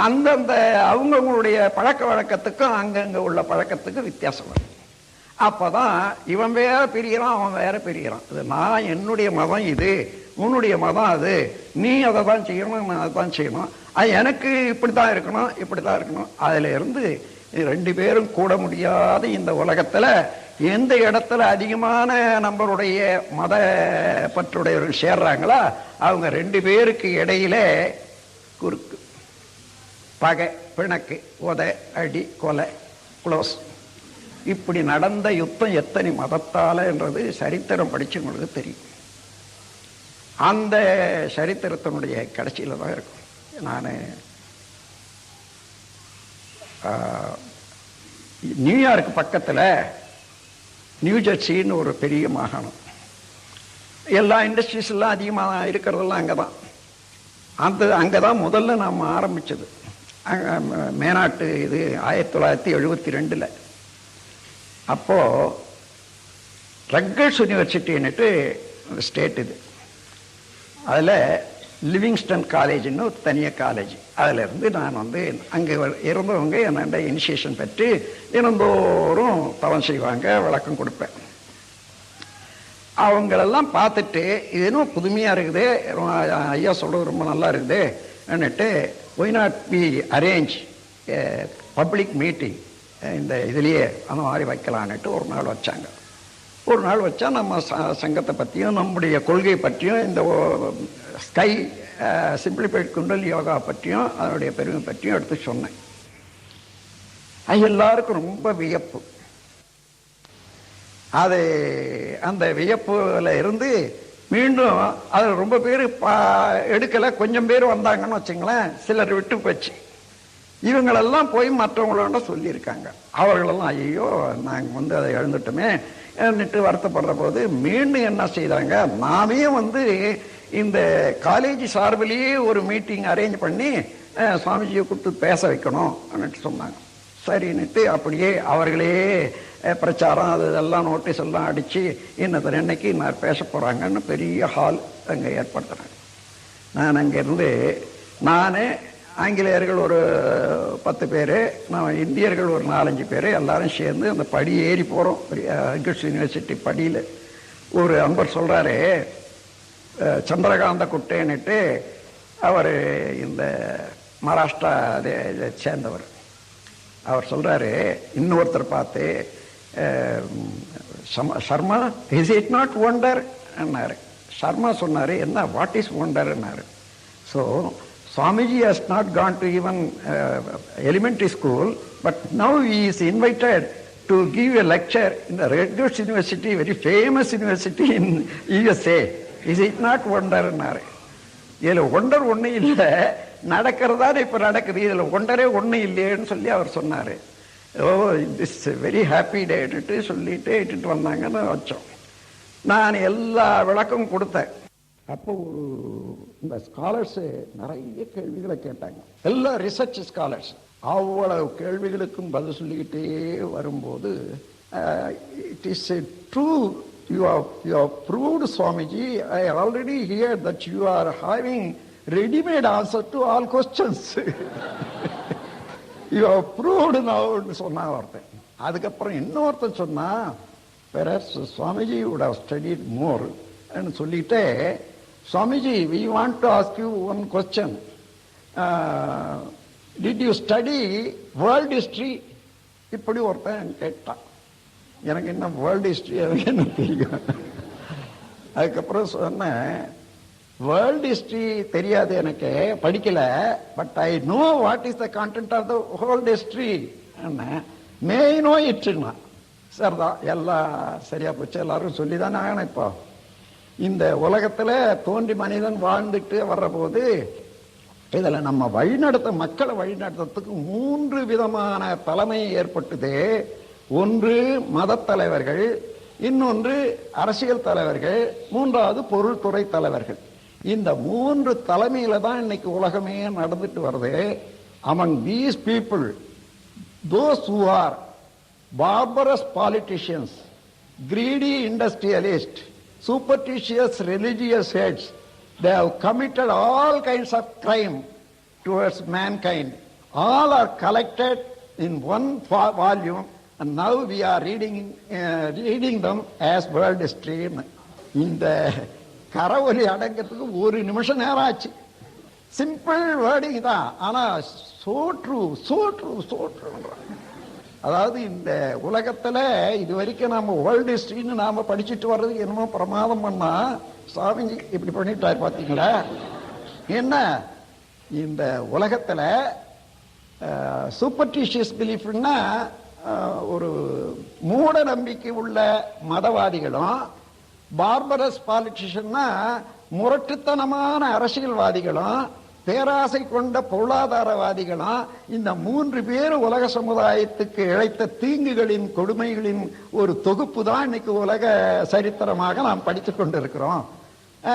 அந்தந்த அவங்களுடைய பழக்க வழக்கத்துக்கும் அங்கங்க உள்ள பழக்கத்துக்கு வித்தியாசம் வரும். அப்பதான் இவன் வேற பிரிகிறான், அவன் வேற பிரிகிறான். இது நான் என்னுடைய மதம், இது உன்னுடைய மதம், அது நீ அதை தான் செய்யணும், நான் அதை தான் செய்யணும், அது எனக்கு இப்படித்தான் இருக்கணும், இப்படித்தான் இருக்கணும். அதுல இருந்து ரெண்டு பேரும் கூட முடியாத இந்த உலகத்துல எந்த இடத்துல அதிகமான நம்மளுடைய மத பற்றுடையவர்கள் சேர்றாங்களா அவங்க ரெண்டு பேருக்கு இடையில குறுக்கு பகை, பிணக்கு, உதை, அடி, கொலை, குளோஸ், இப்படி நடந்த யுத்தம் எத்தனை மதத்தால என்றது சரித்திரம் படிச்சவங்களுக்கு தெரியும். அந்த சரித்திரத்தினுடைய கடைசியில தான் இருக்கும். நான் நியூயார்க் பக்கத்துல நியூ ஜெர்சின்னு ஒரு பெரிய மாகாணம், எல்லா இண்டஸ்ட்ரீஸ் எல்லாம் அதிகமாக இருக்கிறதெல்லாம் அங்கதான். அங்கதான் முதல்ல நாம் ஆரம்பிச்சது மேனாட்டு. இது 1972. அப்போ ரக்கர்ஸ் யூனிவர்சிட்டின்னுட்டு ஸ்டேட் இது, அதில் லிவிங்ஸ்டன் காலேஜ்னு ஒரு தனியாக காலேஜ். அதில் இருந்து நான் அங்கே இருந்தவங்க என்னென்ன இனிஷியேஷன் பெற்று தினந்தோறும் தவம் செய்வாங்க, விளக்கம் கொடுப்பேன். அவங்களெல்லாம் பார்த்துட்டு இது இன்னும் புதுமையாக இருக்குது, ஐயா சொல்கிறது ரொம்ப நல்லா இருக்குது என்னட்டு, why not be arrange public meeting இந்த இதுலேயே அந்த மாதிரி வைக்கலான்ட்டு ஒரு நாள் வச்சாங்க. ஒரு நாள் வச்சா நம்ம சங்கத்தை பற்றியும் நம்முடைய கொள்கை பற்றியும் இந்த ஸ்கை சிம்பிளிஃபைட் குண்டல் யோகா பற்றியும் அதனுடைய பெருமை பற்றியும் எடுத்து சொன்னேன். அது எல்லாருக்கும் ரொம்ப வியப்பு. அது அந்த வியப்புல இருந்து மீண்டும் அது ரொம்ப பேர் எடுக்கலை, கொஞ்சம் பேர் வந்தாங்கன்னு வச்சுங்களேன், சிலர் விட்டு போச்சு. இவங்களெல்லாம் போய் மற்றவங்களோட சொல்லியிருக்காங்க. அவர்களெல்லாம் ஐயோ நாங்கள் அதை எழுந்துட்டோமே என்னட்டு வருத்தப்படுற போது மீண்டும் என்ன செய்தாங்க, நாமே இந்த காலேஜ் சார்பிலேயே ஒரு மீட்டிங் அரேஞ்ச் பண்ணி சுவாமிஜியை கூப்பிட்டு பேச வைக்கணும் அப்படின்ட்டு சொன்னாங்க. சரின்னுட்டு அப்படியே அவர்களே பிரச்சாரம் அதெல்லாம் நோட்டீஸ் எல்லாம் அடித்து இன்னைக்கு நான் பேச போகிறாங்கன்னு பெரிய ஹால் அங்கே ஏற்படுத்துகிறாங்க. நான் அங்கேருந்து ஆங்கிலேயர்கள் ஒரு 10 பேர், நான் இந்தியர்கள் ஒரு 4-5 பேர் எல்லாரும் சேர்ந்து அந்த படி ஏறி போகிறோம். ரக்கர்ஸ் யூனிவர்சிட்டி படியில் ஒரு அன்பர் சொல்கிறாரு, சந்திரகாந்த குட்டேன்னுட்டு, அவர் இந்த மகாராஷ்டிரா சேர்ந்தவர். அவர் சொல்கிறாரு இன்னொருத்தர் பார்த்து, Sharma is it not wonder என்னாரு. சர்மா சொன்னார், என்ன வாட் இஸ் ஒண்டர்னாரு. So Swamiji has not gone to even elementary school, but now he is invited to give a lecture in the Rutgers University, very famous university in USA. Is it not wonder? இதில் wonder ஒன்றும் இல்லை, நடக்கிறதா இப்போ நடக்குது, இதில் ஒண்டரே ஒன்றும் இல்லையேன்னு சொல்லி அவர் சொன்னார். Oh this very happy date சொல்லிட்டு இட்டுட்டு வந்தாங்கன்னு வச்சோம். நான் எல்லா விளக்கமும் கொடுத்தேன். அப்போ இந்த ஸ்காலர்ஸ் நிறைய கேள்விகளை கேட்டாங்க, எல்லா ரிசர்ச் ஸ்காலர்ஸ். அவ்வளவு கேள்விகளுக்கும் பதில் சொல்லிக்கிட்டே வரும்போது, it is true, you have proved, Swamiji, I already hear that you are having ready-made answer to all questions. You have proved now சொன்னா ஒருத்தன். அதுக்கப்புறம் இன்னொருத்தன் சொன்னா, perhaps Swamiji would have studied more and சொல்லிட்டே, Swamiji, we want to ask you one question. Did you study world history? இப்படி ஒருத்தன் கேட்டான். எனக்கு என்ன வேர்ல்டு ஹிஸ்டரி எனக்கு என்ன தெரியும். அதுக்கப்புறம் சொன்னேன், வேர்ல்டு ஹிஸ்டரி தெரியாது, எனக்கு படிக்கல, but I know what is the content of the world history. May know இட்னா சரிதான், எல்லாம் சரியா போச்சு. எல்லாரும் சொல்லிதானே ஆகணும். இப்போ இந்த உலகத்துல தோன்றி மனிதன் வாழ்ந்துட்டு வர்ற போது இதுல நம்ம மக்களை வழிநடத்துறதுக்கு 3 விதமான தலைமை ஏற்பட்டது. ஒன்று மத தலைவர்கள், இன்னொன்று அரசியல் தலைவர்கள், மூன்றாவது பொருள்துறை தலைவர்கள். இந்த 3 தலைமையில தான் இன்னைக்கு உலகமே நடந்துட்டு வருது. among these people, those who are barbarous politicians, greedy industrialists, superstitious religious heads, they have committed all kinds of crime towards mankind. All are collected in one volume, and now we are reading them as world history. இந்த கரவொலி அடங்கிறதுக்கு 1 நிமிஷம் நேரம் ஆச்சு. Simple wording தான், ஆனா so true. அதாவது இந்த உலகத்துல இது வரைக்கும் நாம வேர்ல்டு ஹிஸ்டரின்னு நாம படிச்சுட்டு வர்றதுக்கு என்னமோ பிரமாதம் பண்ணா, சாமிஜி இப்படி பண்ணிட்டாரு பாத்தீங்களா. என்ன இந்த உலகத்துல சூப்பர்டிஷியஸ் பிலீஃப்னா ஒரு மூட நம்பிக்கை உள்ள மதவாதிகளும், பார்பரஸ் பாலிட்டிஷியன்னா முரட்டுத்தனமான அரசியல்வாதிகளும், பேராசை கொண்ட பொருளாதாரவாதிகளும், இந்த 3 பேர் உலக சமுதாயத்துக்கு இழைத்த தீங்குகளின் கொடுமைகளின் ஒரு தொகுப்பு தான் இன்னைக்கு உலக சரித்திரமாக நாம் படித்துக் கொண்டிருக்கிறோம்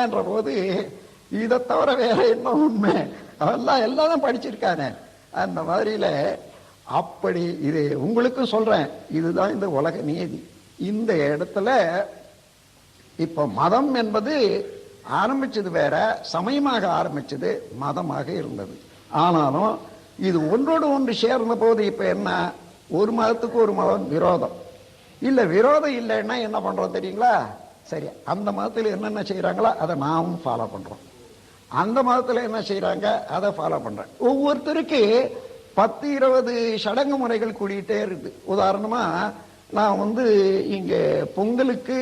என்ற போது, இதை தவிர வேற என்ன உண்மை? எல்லாம் படிச்சிருக்கானே. அந்த மாதிரியில அப்படி இது உங்களுக்கும் சொல்றேன், இதுதான் இந்த உலக நீதி. இந்த இடத்துல இப்ப மதம் என்பது ஆரம்பிச்சது வேற, சமயமாக ஆரம்பிச்சது, மதமாக இருந்தது. ஆனாலும் இது ஒன்றோடு ஒன்று சேர்ந்த போது இப்ப என்ன, ஒரு மதத்துக்கு ஒரு மதம் விரோதம் இல்ல. விரோதம் இல்லைன்னா என்ன பண்றோம் தெரியுங்களா? சரி, அந்த மதத்தில் என்னென்ன செய்யறாங்களோ அதை நாமும் ஃபாலோ பண்றோம், அந்த மதத்தில் என்ன செய்யறாங்க அதை ஃபாலோ பண்றேன். ஒவ்வொருத்தருக்கு 10-20 சடங்கு முறைகள் கூடிட்டே இருக்கு. உதாரணமா நான் இங்க பொங்கலுக்கு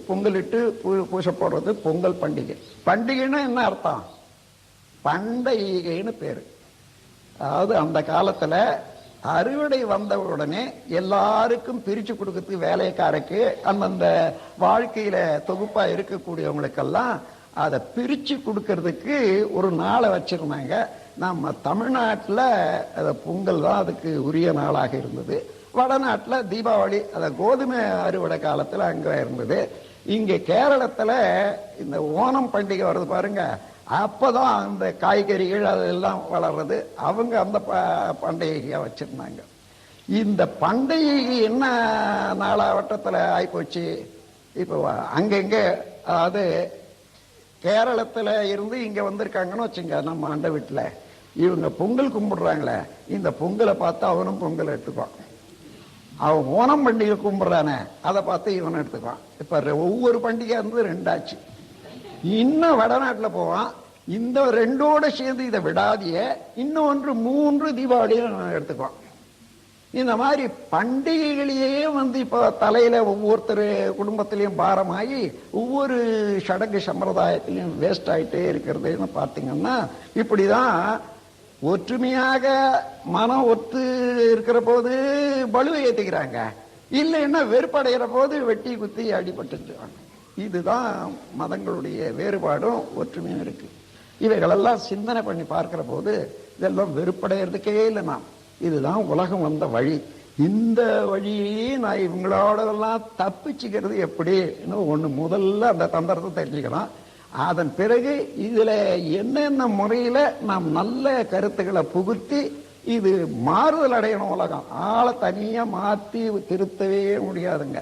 பொங்கலிட்டு பூசை போடுறது பொங்கல் பண்டிகை. பண்டிகைன்னா என்ன அர்த்தம்? பண்டிகைன்னு பேரு. அதாவது அந்த காலத்துல அறுவடை வந்த உடனே எல்லாருக்கும் பிரிச்சு கொடுக்கறதுக்கு வேலைக்காரருக்கு, அந்தந்த வாழ்க்கையில தொகுப்பா இருக்கக்கூடியவங்களுக்கெல்லாம் அதை பிரிச்சு கொடுக்கறதுக்கு ஒரு நாளை வச்சிருந்தாங்க. நம்ம தமிழ்நாட்டில் அதை பொங்கல் தான் அதுக்கு உரிய நாளாக இருந்தது. வடநாட்டில் தீபாவளி, அதை கோதுமை அறுவடை காலத்தில் அங்கே இருந்தது. இங்கே கேரளத்தில் இந்த ஓணம் பண்டிகை வருது பாருங்க, அப்பதான் அந்த காய்கறிகள் அதெல்லாம் வளர்றது, அவங்க அந்த பண்டிகையை வச்சிருந்தாங்க. இந்த பண்டிகை என்ன நாளாவட்டத்தில் ஆயிப்போச்சு. இப்போ அங்கங்க, அதாவது கேரளத்துல இருந்து இங்க வந்திருக்காங்கன்னு வச்சுங்க, நம்ம அண்டை வீட்டுல இவங்க பொங்கல் கும்பிடுறாங்களே, இந்த பொங்கலை பார்த்து அவனும் பொங்கல் எடுத்துக்குவான். அவன் ஓணம் பண்டிகை கும்பிடுறானே, அதை பார்த்து இவனை எடுத்துக்குவான். இப்ப ஒவ்வொரு பண்டிகை 2 ஆச்சு. இன்னும் வடநாட்டுல போவான், இந்த 2ஓட சேர்ந்து இதை விடாதிய இன்னொன்று 3 தீபாவளியும் எடுத்துக்குவான். இந்த மாதிரி பண்டிகைகளையே இப்ப தலையில ஒவ்வொருத்தர் குடும்பத்திலையும் பாரமாகி ஒவ்வொரு சடங்கு சம்பிரதாயத்திலையும் வேஸ்ட் ஆயிட்டே இருக்கிறதுன்னு பாத்தீங்கன்னா, இப்படிதான் ஒற்றுமையாக மனம் ஒத்து இருக்கிற போது பலுவை ஏத்திக்கிறாங்க, இல்லைன்னா வெறுப்படைகிற போது வெட்டி குத்தி அடிபட்டுருக்காங்க. இதுதான் மதங்களுடைய வேறுபாடும் ஒற்றுமையும் இருக்கு. இவைகளெல்லாம் சிந்தனை பண்ணி பார்க்கிற போது இதெல்லாம் வெறுப்படைகிறதுக்கே இல்லை. நாம் இதுதான் உலகம் வந்த வழி. இந்த வழியே நான் இவங்களோடெல்லாம் தப்பிச்சுக்கிறது எப்படி ஒண்ணு முதல்ல அந்த தந்திரத்தை தெரிஞ்சுக்கலாம். அதன் பிறகு இதுல என்னென்ன முறையில நாம் நல்ல கருத்துக்களை புகுத்தி இது மாறுதல் அடையணும். உலகம் ஆளை தனியா மாத்தி திருத்தவே முடியாதுங்க.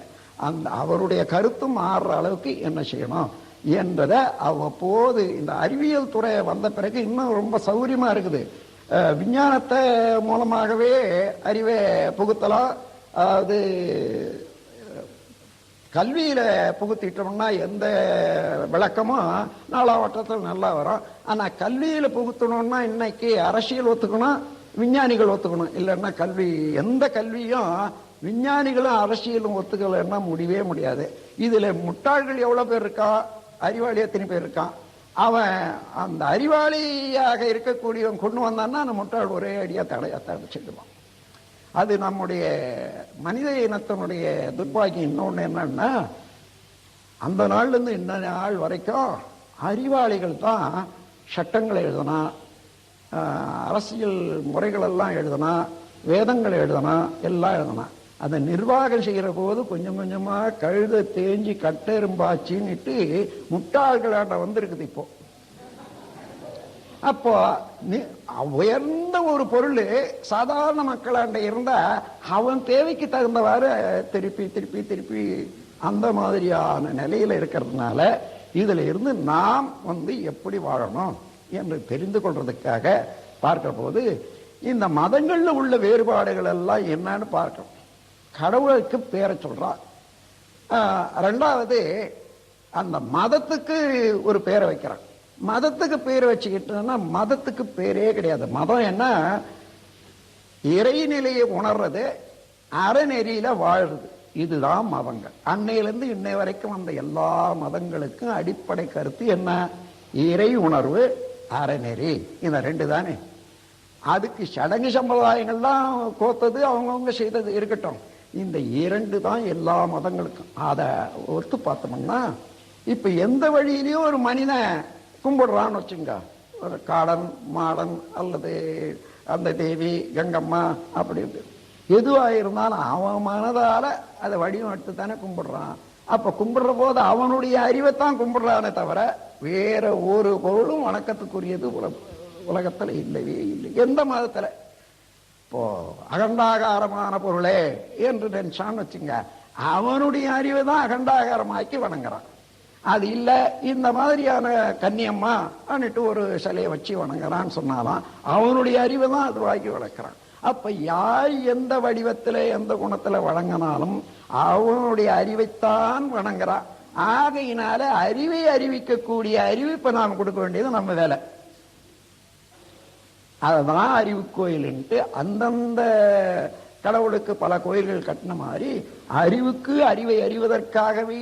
அந்த அவருடைய கருத்து மாறுற அளவுக்கு என்ன செய்யணும் என்றதை அவ்வப்போது இந்த அறிவியல் துறை வந்த பிறகு இன்னும் ரொம்ப சௌரியமா இருக்குது. விஞ்ஞானத்தை மூலமாகவே அறிவை புகுத்தலாம். அது கல்வியில புகுத்திட்டோம்னா எந்த விளக்கமும் நாளாவட்டத்தில் நல்லா வரும். ஆனா கல்வியில புகுத்தணும்னா இன்னைக்கு அரசியல் ஒத்துக்கணும், விஞ்ஞானிகள் ஒத்துக்கணும். இல்லைன்னா கல்வி எந்த கல்வியும் விஞ்ஞானிகளும் அரசியலும் ஒத்துக்கலைன்னா முடியவே முடியாது. இதுல முட்டாள்கள் எவ்வளவு பேர் இருக்கான், அறிவாளி எத்தனை பேர் இருக்கான். அவன் அந்த அறிவாளியாக இருக்கக்கூடியவன் கொண்டு வந்தான்னா அந்த முட்டாள் ஒரே அடியா தடைச்சிடுவான். அது நம்முடைய மனித இனத்தினுடைய துர்பாக்கியம். இன்னொன்று என்னன்னா, அந்த நாள்ல இருந்து இந்த நாள் வரைக்கும் அறிவாளிகள் தான் சட்டங்களை எழுதனா, அரசியல் முறைகள் எல்லாம் எழுதனா, வேதங்களை எழுதனா, எல்லாம் எழுதனா. அதை நிர்வாகம் செய்கிற போது கொஞ்சம் கொஞ்சமா கழுத தேஞ்சி கட்டெரும்பாச்சின்னுட்டு முட்டாள்களாண்ட வந்திருக்குது இப்போ. அப்போ உயர்ந்த ஒரு பொருள் சாதாரண மக்களாண்ட இருந்தா அவன் தேவைக்கு தகுந்தவாறு திருப்பி திருப்பி திருப்பி அந்த மாதிரியான நிலையில இருக்கிறதுனால இதுல இருந்து நாம் எப்படி வாழணும் என்று தெரிந்து கொள்றதுக்காக பார்க்கிற போது இந்த மதங்கள்ல உள்ள வேறுபாடுகள் எல்லாம் என்னன்னு பார்க்கணும். கடவுளுக்கு பேரை சொல்றான். ரெண்டாவது அந்த மதத்துக்கு ஒரு பேரை வைக்கிறான். மதத்துக்கு பேர் வச்சுக்கிட்டோம்னா மதத்துக்கு பேரே கிடையாது. மதம் என்ன, இறைநிலையை உணர்றது, அறநெறியில வாழ்றது, இதுதான் மதங்கள். அன்னையிலிருந்து இன்னை வரைக்கும் வந்த எல்லா மதங்களுக்கும் அடிப்படை கருத்து என்ன, இறை உணர்வு, அறநெறி. இந்த ரெண்டு தானே. அதுக்கு சடங்கு சம்பிரதாயங்கள்லாம் கோத்தது அவங்கவுங்க செய்தது இருக்கட்டும். இந்த இரண்டு தான் எல்லா மதங்களுக்கும். அதை ஒத்து பார்த்தோம்னா இப்ப எந்த வழியிலையும் ஒரு மனிதன் கும்பிடுறான்னு வச்சுங்க, ஒரு காடன் மாடன் அல்லது அந்த தேவி கங்கம்மா அப்படி எதுவா இருந்தாலும் அவன் மனதால அதை வடிவம் எடுத்து தானே கும்பிடுறான். அப்ப கும்பிடுற போது அவனுடைய அறிவைத்தான் கும்பிடுறானே தவிர வேற ஒரு பொருளும் வணக்கத்துக்குரியது உலகத்துல இல்லவே இல்லை. எந்த மதத்துல இப்போ அகண்டாகாரமான பொருளே என்று நினைச்சான்னு வச்சுங்க, அவனுடைய அறிவை தான் அகண்டாகாரமாக்கி வணங்குறான். அது இல்ல இந்த மாதிரியான கன்னியம்மா அன்னிட்டு ஒரு சிலையை வச்சு வணங்குறான்னு சொன்னாலும் அவனுடைய அறிவை தான் அது வாங்கி வளர்க்கிறான். அப்ப யார் எந்த வடிவத்துல எந்த குணத்துல வழங்கினாலும் அவனுடைய அறிவைத்தான் வணங்குறான். ஆகையினால அறிவை அறிவிக்கக்கூடிய அறிவிப்பை நாம் கொடுக்க வேண்டியது நம்ம வேலை. அதுதான் அறிவு கோயில்ன்ட்டு அந்தந்த கடவுளுக்கு பல கோயில்கள் கட்டின மாதிரி அறிவுக்கு அறிவை அறிவதற்காகவே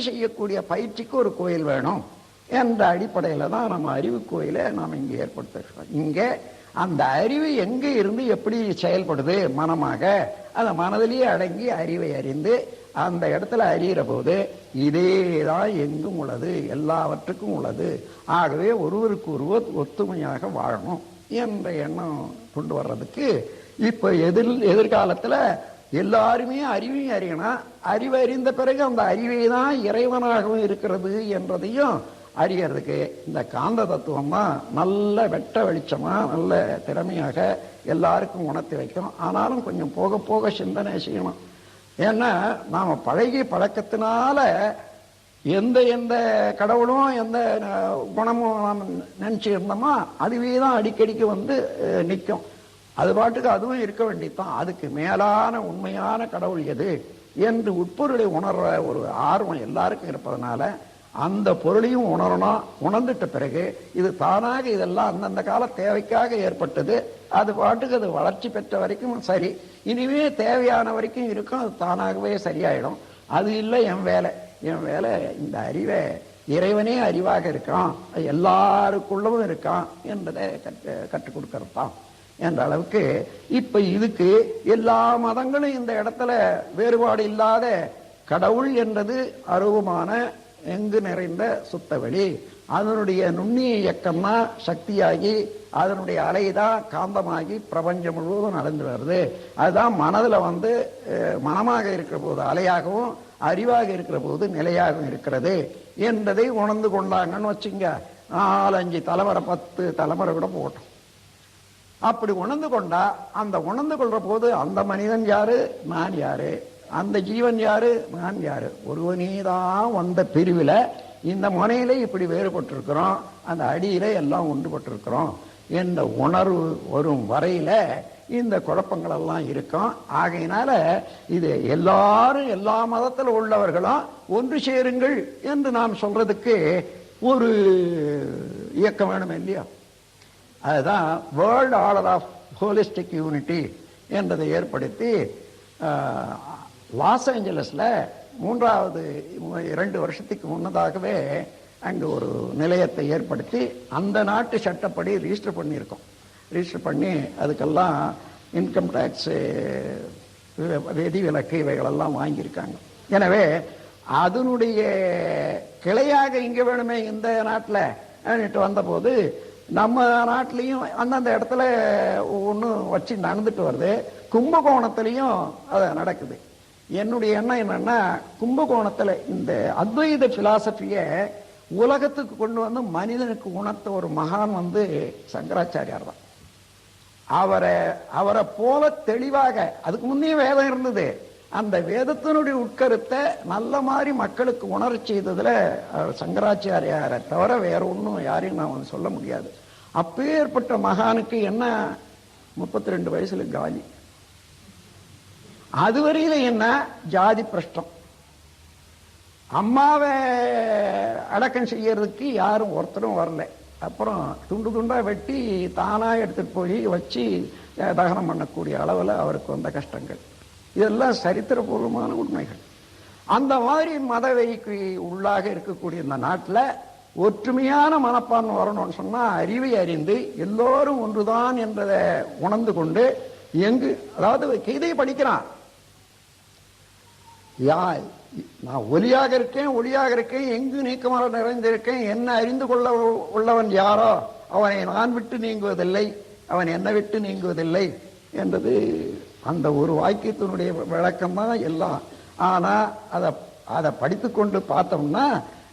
செய்யக்கூடிய பயிற்சிக்கு ஒரு கோயில் வேணும் என்ற அடிப்படையில தான் நம்ம அறிவு கோயிலை நாம் இங்கே ஏற்படுத்திருக்கோம். இங்கே அந்த அறிவு எங்க இருந்து எப்படி செயல்படுது மனமாக, அந்த மனதிலேயே அடங்கி அறிவை அறிந்து அந்த இடத்துல அறிகிற போது இதேதான் எங்கும் உள்ளது, எல்லாவற்றுக்கும் உள்ளது. ஆகவே ஒருவருக்கு ஒருவர் ஒத்துமையாக வாழணும் என்ற எண்ணம் கொண்டு வர்றதுக்கு இப்ப எதிர்காலத்துல எல்லாருமே அறிவையும் அறியணும். அறிவை அறிந்த பிறகு அந்த அறிவை தான் இறைவனாகவும் இருக்கிறது என்றதையும் அறியறதுக்கு இந்த காந்த தத்துவம் தான் நல்ல வெட்ட வெளிச்சமா நல்ல திறமையாக எல்லாருக்கும் உணர்த்தி வைக்கும். ஆனாலும் கொஞ்சம் போக போக சிந்தனை செய்யணும். ஏன்னா நாம பழகி பழக்கத்தினால எந்த எந்த கடவுளும் எந்த குணமும் நாம் நினைச்சு இருந்தோமோ அதுவே தான் அடிக்கடிக்கு நிற்கும். அது பாட்டுக்கு அதுவும் இருக்க வேண்டியதுதான். அதுக்கு மேலான உண்மையான கடவுள் எது என்று உட்பொருளை உணர்ற ஒரு ஆர்வம் எல்லாருக்கும் இருப்பதனால அந்த பொருளையும் உணரணும். உணர்ந்துட்ட பிறகு இது தானாக இதெல்லாம் அந்தந்த கால தேவைக்காக ஏற்பட்டது, அது பாட்டுக்கு அது வளர்ச்சி பெற்ற வரைக்கும் சரி, இனிமே தேவையான வரைக்கும் இருக்கும், அது தானாகவே சரியாயிடும். அது இல்லை என் வேலை. என் வேலை இந்த அறிவை இறைவனே அறிவாக இருக்கான், எல்லாருக்குள்ளவும் இருக்கான் என்பதை கற்றுக் கொடுக்கறது தான் என்ற அளவுக்கு இப்ப இதுக்கு எல்லா மதங்களும் இந்த இடத்துல வேறுபாடு இல்லாத கடவுள் என்றது அருவமான எங்கு நிறைந்த சுத்தவெளி, அதனுடைய நுண்ணிய இயக்கம்னா சக்தியாகி அதனுடைய அலைதான் காந்தமாகி பிரபஞ்சம் முழுவதும் நடந்து வருது. அதுதான் மனதுல மனமாக இருக்கிற போது அலையாகவும் அறிவாக இருக்கிற போது நிலையாக இருக்கிறது என்பதை உணர்ந்து கொண்டாங்கன்னு வச்சுங்க. 4-5 தலைமுறை 10 தலைமுறை கூட போட்டோம். அப்படி உணர்ந்து கொண்டா அந்த உணர்ந்து கொள்ற போது அந்த மனிதன் யாரு, நான் யாரு, அந்த ஜீவன் யாரு, நான் யாரு, ஒருவனே தான் வந்த பிரிவில் இந்த முனையில இப்படி வேறுபட்டிருக்கிறோம், அந்த அடியில எல்லாம் ஒன்றுபட்டிருக்கிறோம் என்ற உணர்வு வரும் வரையில இந்த குழப்பங்கள் எல்லாம் இருக்கும். ஆகையினால இது எல்லாரும் எல்லா மதத்தில் உள்ளவர்களும் ஒன்று சேருங்கள் என்று நாம் சொல்றதுக்கு ஒரு இயக்கம் வேணும் இல்லையா? அதுதான் world order of holistic unity என்றதை ஏற்படுத்தி லாஸ் ஏஞ்சலஸ்ல 2 வருஷத்துக்கு முன்னதாகவே அங்கே ஒரு நிலையத்தை ஏற்படுத்தி அந்த நாட்டு சட்டப்படி ரிஜிஸ்டர் பண்ணியிருக்கோம். ரிஜிஸ்டர் பண்ணி அதுக்கெல்லாம் இன்கம் டேக்ஸு, விதிவிலக்கு இவைகளெல்லாம் வாங்கியிருக்காங்க. எனவே அதனுடைய கிளையாக இங்கே வேணுமே இந்த நாட்டில் வந்தபோது நம்ம நாட்டிலையும் அந்தந்த இடத்துல ஒன்று வச்சு நடந்துட்டு வருது. கும்பகோணத்திலையும் அது நடக்குது. என்னுடைய எண்ணம் என்னன்னா, கும்பகோணத்தில் இந்த அத்வைத பிலாசபியை உலகத்துக்கு கொண்டு வந்து மனிதனுக்கு உணர்த்த ஒரு மகான் சங்கராச்சாரியார் தான். அவரை போல தெளிவாக, அதுக்கு முன்னே வேதம் இருந்தது, அந்த வேதத்தினுடைய உட்கருத்தை நல்ல மாதிரி மக்களுக்கு உணரச் செய்ததுல சங்கராச்சாரியாரை தவிர வேற ஒன்றும் யாரையும் நான் சொல்ல முடியாது. அப்பேற்பட்ட மகானுக்கு என்ன 32 வயசுல காலி. அதுவரையில என்ன ஜாதி பிரஷ்டம். அம்மாவை அடக்கம் செய்யறதுக்கு யாரும் ஒருத்தரும் வரல. அப்புறம் துண்டு துண்டா வெட்டி தானா எடுத்துட்டு போய் வச்சு தகனம் பண்ணக்கூடிய அளவில் அவருக்கு வந்த கஷ்டங்கள் இதெல்லாம் சரித்திரபூர்வமான உண்மைகள். அந்த மாதிரி மதவைக்கு உள்ளாக இருக்கக்கூடிய இந்த நாட்டில் ஒற்றுமையான மனப்பான்மை வரணும்னு சொன்னா அறிவை அறிந்து எல்லோரும் ஒன்றுதான் என்றதை உணர்ந்து கொண்டு அதாவது கீதை படிக்கிறான், நான் ஒலியாக இருக்கேன், ஒளியாக இருக்கேன், எங்கு நீக்கமாக நிறைந்திருக்கேன், என்ன அறிந்து கொள்ள உள்ளவன் யாரோ அவனை நான் விட்டு நீங்குவதில்லை, அவன் என்னை விட்டு நீங்குவதில்லை என்றது அந்த ஒரு வாக்கியத்தினுடைய விளக்கம் தான் எல்லாம். ஆனா அதை படித்து கொண்டு பார்த்தோம்னா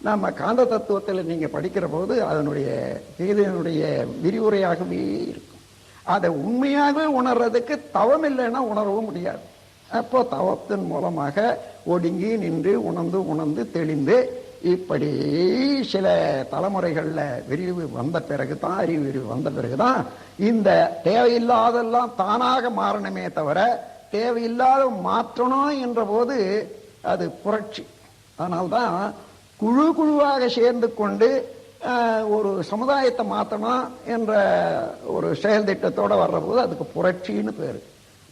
நம்ம காந்த தத்துவத்தில் நீங்க படிக்கிற போது அதனுடைய கீதையினுடைய விரிவுரையாகவே இருக்கும். அதை உண்மையாக உணர்றதுக்கு தவம் இல்லைன்னா உணரவும் முடியாது. அப்போ தவத்தின் மூலமாக ஒடுங்கி நின்று உணர்ந்து தெளிந்து இப்படி சில தலைமுறைகள்ல விரிவு வந்த பிறகுதான், அறிவு விரிவு வந்த பிறகுதான் இந்த தேவையில்லாதெல்லாம் தானாக மாறணுமே தவிர தேவையில்லாத மாற்றணும் என்ற போது அது புரட்சி. அதனால்தான் குழுவாக சேர்ந்து கொண்டு ஒரு சமுதாயத்தை மாற்றணும் என்ற ஒரு செயல் திட்டத்தோட வர்ற போது அதுக்கு புரட்சின்னு பேரு.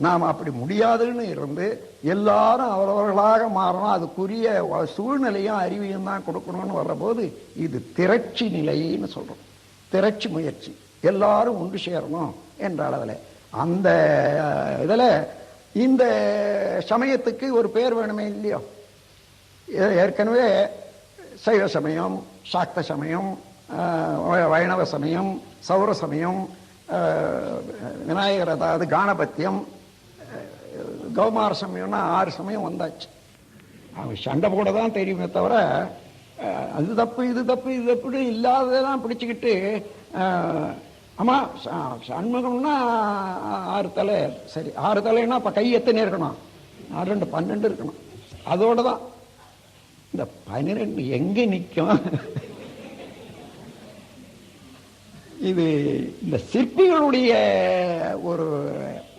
நாம் அப்படி முடியாதுன்னு இருந்து எல்லாரும் அவரவர்களாக மாறணும், அதுக்குரிய சூழ்நிலையும் அறிவியும் தான் கொடுக்கணும்னு வர்றபோது இது திரட்சி நிலைன்னு சொல்றோம். திரட்சி முயற்சி, எல்லாரும் ஒன்று சேரணும் என்ற அளவில் அந்த இதில் இந்த சமயத்துக்கு ஒரு பேர் வேணுமே இல்லையோ? ஏற்கனவே சைவ சமயம், சாக்த சமயம், வைணவ சமயம், சௌர சமயம், விநாயகர் அதாவது கானபத்தியம், கௌமார சமயம்னா 6 சமயம் வந்தாச்சு. அவங்க சண்டை போட தான் தெரியுமே தவிர அது தப்பு இது தப்பு இது தப்பு இல்லாததான் பிடிச்சுக்கிட்டு ஆமா சண்முகம்னா 6 தலை, சரி 6 தலைன்னா அப்ப கை எத்தனை இருக்கணும்? 2 12 இருக்கணும். அதோட தான் இந்த 12 எங்க நிற்கும்? இது இந்த சிற்பிகளுடைய ஒரு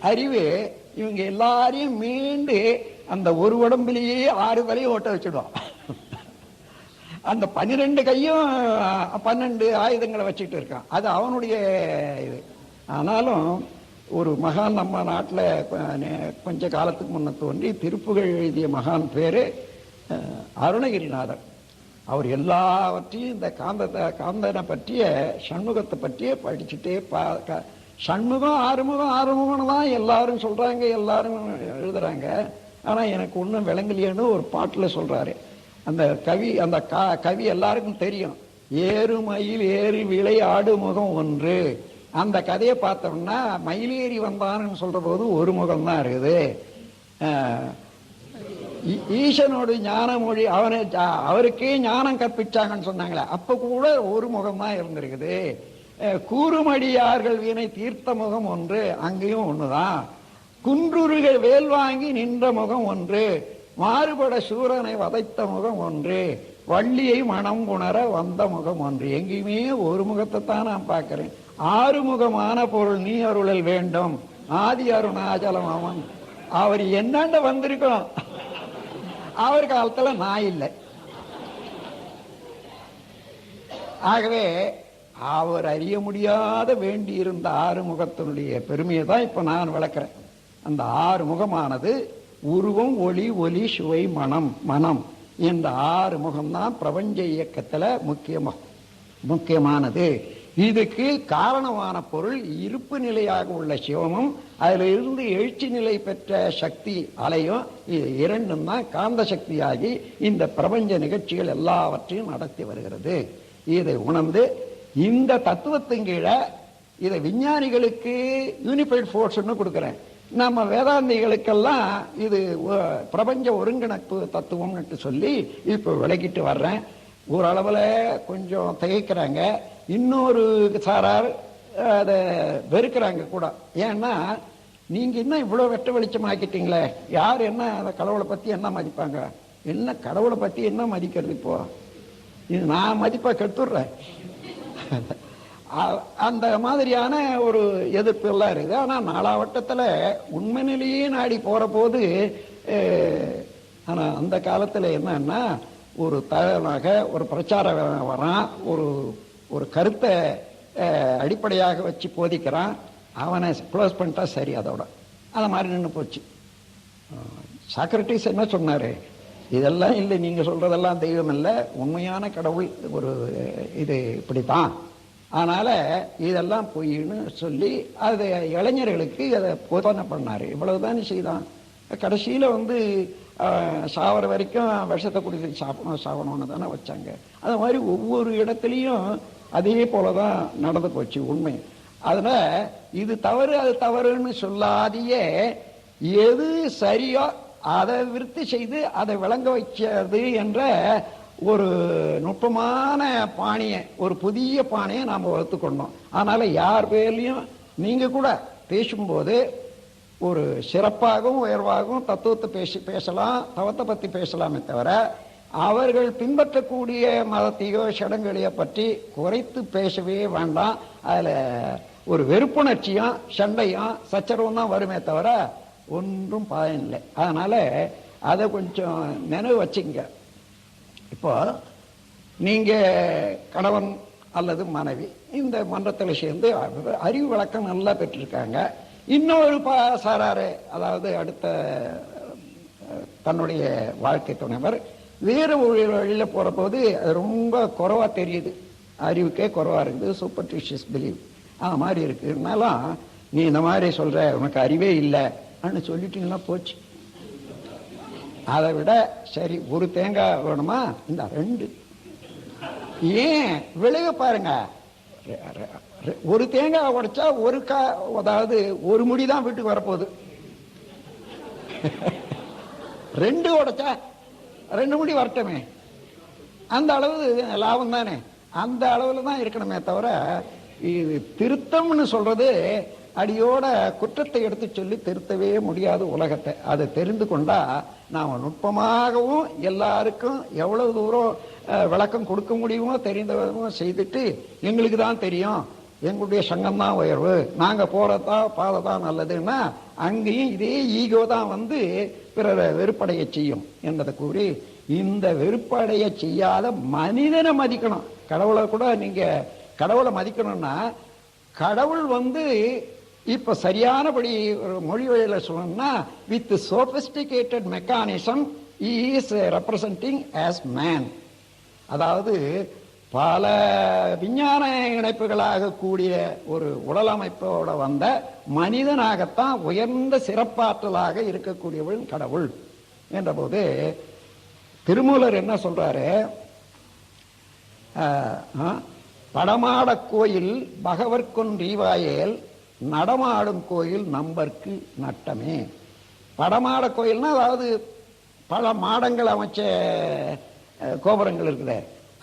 அறிவு இவங்க எல்லாரையும் மீண்டு அந்த ஒரு உடம்புலேயே 6 தலையும் ஓட்ட வச்சிடும். அந்த 12 கையும் 12 ஆயுதங்களை வச்சுட்டு இருக்கான். அது அவனுடைய இது. ஆனாலும் ஒரு மகான் நம்ம நாட்டில் கொஞ்ச காலத்துக்கு முன்ன தோன்றி திருப்புகழ் எழுதிய மகான் பேரு அருணகிரிநாதர். அவர் எல்லாவற்றையும் இந்த காந்தனை பற்றிய சண்முகத்தை பற்றிய படிச்சுட்டே சண்முகம் ஆறுமுகம் தான் எல்லாரும் சொல்றாங்க, எல்லாரும் எழுதுறாங்க. ஆனா எனக்கு ஒன்றும் விளங்கலையேன்னு ஒரு பாட்டுல சொல்றாரு. அந்த கவி எல்லாருக்கும் தெரியும். ஏறு மயில் ஏறி விளை ஆடு முகம் ஒன்று. அந்த கதையை பார்த்தோம்னா மயிலேறி வந்தான்னு சொல்ற போது ஒரு முகம் தான் இருக்குது. ஈசனோடு ஞான மொழி அவருக்கே ஞானம் கற்பிச்சாங்கன்னு சொன்னாங்களே, அப்ப கூட ஒரு முகம் தான் இருந்திருக்குது. கூறுமடியார்கள் வீணை தீர்த்த முகம் ஒன்று, அங்கேயும் ஒண்ணுதான். குன்றுருகள் வேல் வாங்கி நின்ற முகம் ஒன்று, மாறுபட சூரனை வதைத்த முகம் ஒன்று, வள்ளியை மனம் உணர வந்த முகம் ஒன்று. எங்கேயுமே ஒரு முகத்தை தான் நான் பார்க்கிறேன். ஆறுமுகமான பொருள் நீ அருளல் வேண்டும், ஆதி அருணாச்சலம் அவன். அவர் என்னண்ட வந்திருக்கோம், அவர் காலத்துல நான் இல்லை. ஆகவே அவர் அறிய முடியாத வேண்டி இருந்த ஆறுமுகத்தினுடைய பெருமையை தான் இப்ப நான் விளக்குறேன். அந்த ஆறுமுகமானது உருவம், ஒளி, ஒலி, சுவை, மனம், மனம் என்ற ஆறுமுகம்தான் பிரபஞ்ச இயக்கத்துல முக்கியமானது. இதுக்கு காரணமான பொருள் இருப்பு நிலையாக உள்ள சிவமும், அதுல இருந்து எழுச்சி நிலை பெற்ற சக்தி அலையும், இது இரண்டும் தான் காந்த சக்தியாகி இந்த பிரபஞ்ச நிகழ்ச்சிகள் எல்லாவற்றையும் நடத்தி வருகிறது. இதை உணர்ந்து இந்த தத்துவத்தின் கீழே இதை விஞ்ஞானிகளுக்கு யூனிஃபைட் ஃபோர்ஸ்ன்னு கொடுக்குறேன். நம்ம வேதாந்திகளுக்கெல்லாம் இது பிரபஞ்ச ஒருங்கிணைப்பு தத்துவம்னு சொல்லி இப்போ விளக்கிட்டு வர்றேன். ஓரளவில் கொஞ்சம் திகைக்கிறாங்க, இன்னொரு சாரார் அதை வெறுக்கிறாங்க கூட. ஏன்னா நீங்க இன்னும் இவ்வளவு வெட்ட வெளிச்சமாக்கிட்டீங்களே, யார் என்ன அந்த கடவுளை பத்தி என்ன மதிப்பாங்க? என்ன கடவுளை பத்தி என்ன மதிக்கிறது? இப்போ இது நான் மதிப்பா கெடுத்துடுறேன். அந்த மாதிரியான ஒரு எதிர்ப்பு எல்லாம் இருக்குது. ஆனா நாலாவட்டத்துல உண்மை நிலையே நாடி போற போது, ஆனா அந்த காலத்துல என்னன்னா ஒரு தகவலாக ஒரு பிரச்சாரம் வரான், ஒரு கருத்தை அடிப்படையாக வச்சு போதிக்கிறான், அவனை க்ளோஸ் பண்ணிட்டா சரி, அதோட அது மாதிரி நின்று போச்சு. சாக்ரட்டிஸ் என்ன சொன்னாரு? இதெல்லாம் இல்லை, நீங்க சொல்றதெல்லாம் தெய்வம் இல்லை, உண்மையான கடவுள் ஒரு இது இப்படித்தான், அதனால இதெல்லாம் பொய்ன்னு சொல்லி அது இளைஞர்களுக்கு அதை போதனை பண்ணாரு. இவ்வளவுதான் செய்தான். கடைசியில சாவர வரைக்கும் விஷத்தை குடிச்சு சாவணும்னு தானே வச்சாங்க. அது மாதிரி ஒவ்வொரு இடத்துலையும் அதே போலதான் நடந்து போச்சு உண்மை. அதனால இது தவறு அது தவறுன்னு சொல்லாதையே எது சரியோ அதை விருத்தி செய்து அதை விளங்க வைக்கிறது என்ற ஒரு நுட்பமான பாணியை, ஒரு புதிய பாணியை நாம் வகுத்துக்கொண்டோம். அதனால யார் பேர்லையும் நீங்க கூட பேசும்போது ஒரு சிறப்பாகவும் உயர்வாகவும் தத்துவத்தை பேசலாம், தவத்தை பத்தி பேசலாமே தவிர அவர்கள் பின்பற்றக்கூடிய மதத்தையோ சடங்குகளையோ பற்றி குறைத்து பேசவே வேண்டாம். அதுல ஒரு வெறுப்புணர்ச்சியும் சண்டையும் சச்சரவும் தான் வருமே தவிர ஒன்றும் பயன் இல்லை. அதனால அதை கொஞ்சம் நினைவு வச்சுங்க. இப்போ நீங்க கணவன் அல்லது மனைவி இந்த மன்றத்தில் சேர்ந்து அறிவு விளக்கம் நல்லா பெற்றிருக்காங்க. இன்னொரு சாராரு, அதாவது அடுத்த தன்னுடைய வாழ்க்கை துணைவர் வேறு வழியில போற போது அது ரொம்ப குறைவா தெரியுது, அறிவுக்கே குறைவா இருக்குது, சூப்பர்டிஷியஸ் பிலீவ் அது மாதிரி இருக்குனாலும் நீ இந்த மாதிரி சொல்ற, உனக்கு அறிவே இல்லை சொல்லிட்டீங்கன்னா போச்சு. அதை விட சரி ஒரு தேங்காய் வேணுமா, இந்த ரெண்டு, ஏன் விளைவு பாருங்க, ஒரு தேங்காய் உடைச்சா அதாவது ஒரு முடிதான் வீட்டுக்கு வரப்போகுது, ரெண்டு உடைச்சா 2 முடி வரட்டுமே, அந்த அளவு லாபம் தானே, அந்த அளவுல தான் இருக்கணுமே தவிர இது திருத்தம்னு சொல்றது அடியோட குற்றத்தை எடுத்து சொல்லி திருத்தவே முடியாது உலகத்தை. அதை தெரிந்து கொண்டா நாம நுட்பமாகவும் எல்லாருக்கும் எவ்வளவு தூரம் விளக்கம் கொடுக்க முடியுமோ தெரிந்தவங்க செய்துட்டு எங்களுக்கு தான் தெரியும், எங்களுடைய சங்கம் தான் உயர்வு, நாங்க போறதான் பாதை தான் நல்லதுன்னா அங்கேயும் இதே ஈகோ தான் பிறரை வெறுப்படைய செய்யும் என்பதை கூறி, இந்த வெறுப்படைய செய்யாத மனிதனை மதிக்கணும். கடவுளை கூட நீங்க கடவுளை மதிக்கணும்னா கடவுள் இப்ப சரியானபடி ஒரு மொழி வழியில சொல்லணும்னா with sophisticated mechanism is representing as man. அதாவது பல விஞ்ஞான இணைப்புகளாக கூடிய ஒரு உடல் அமைப்போட வந்த மனிதனாகத்தான் உயர்ந்த சிறப்பாற்றலாக இருக்கக்கூடியவள் கடவுள் என்ற போது திருமூலர் என்ன சொல்றாரு, படமாட கோயில் பகவர்கொன் ரீவாயேல் நடமாடும் கோயில் நம்பர்க்கு நட்டமே. படமாட கோயில்னா அதாவது பல மாடங்கள் அமைச்ச கோபுரங்கள் இருக்குது.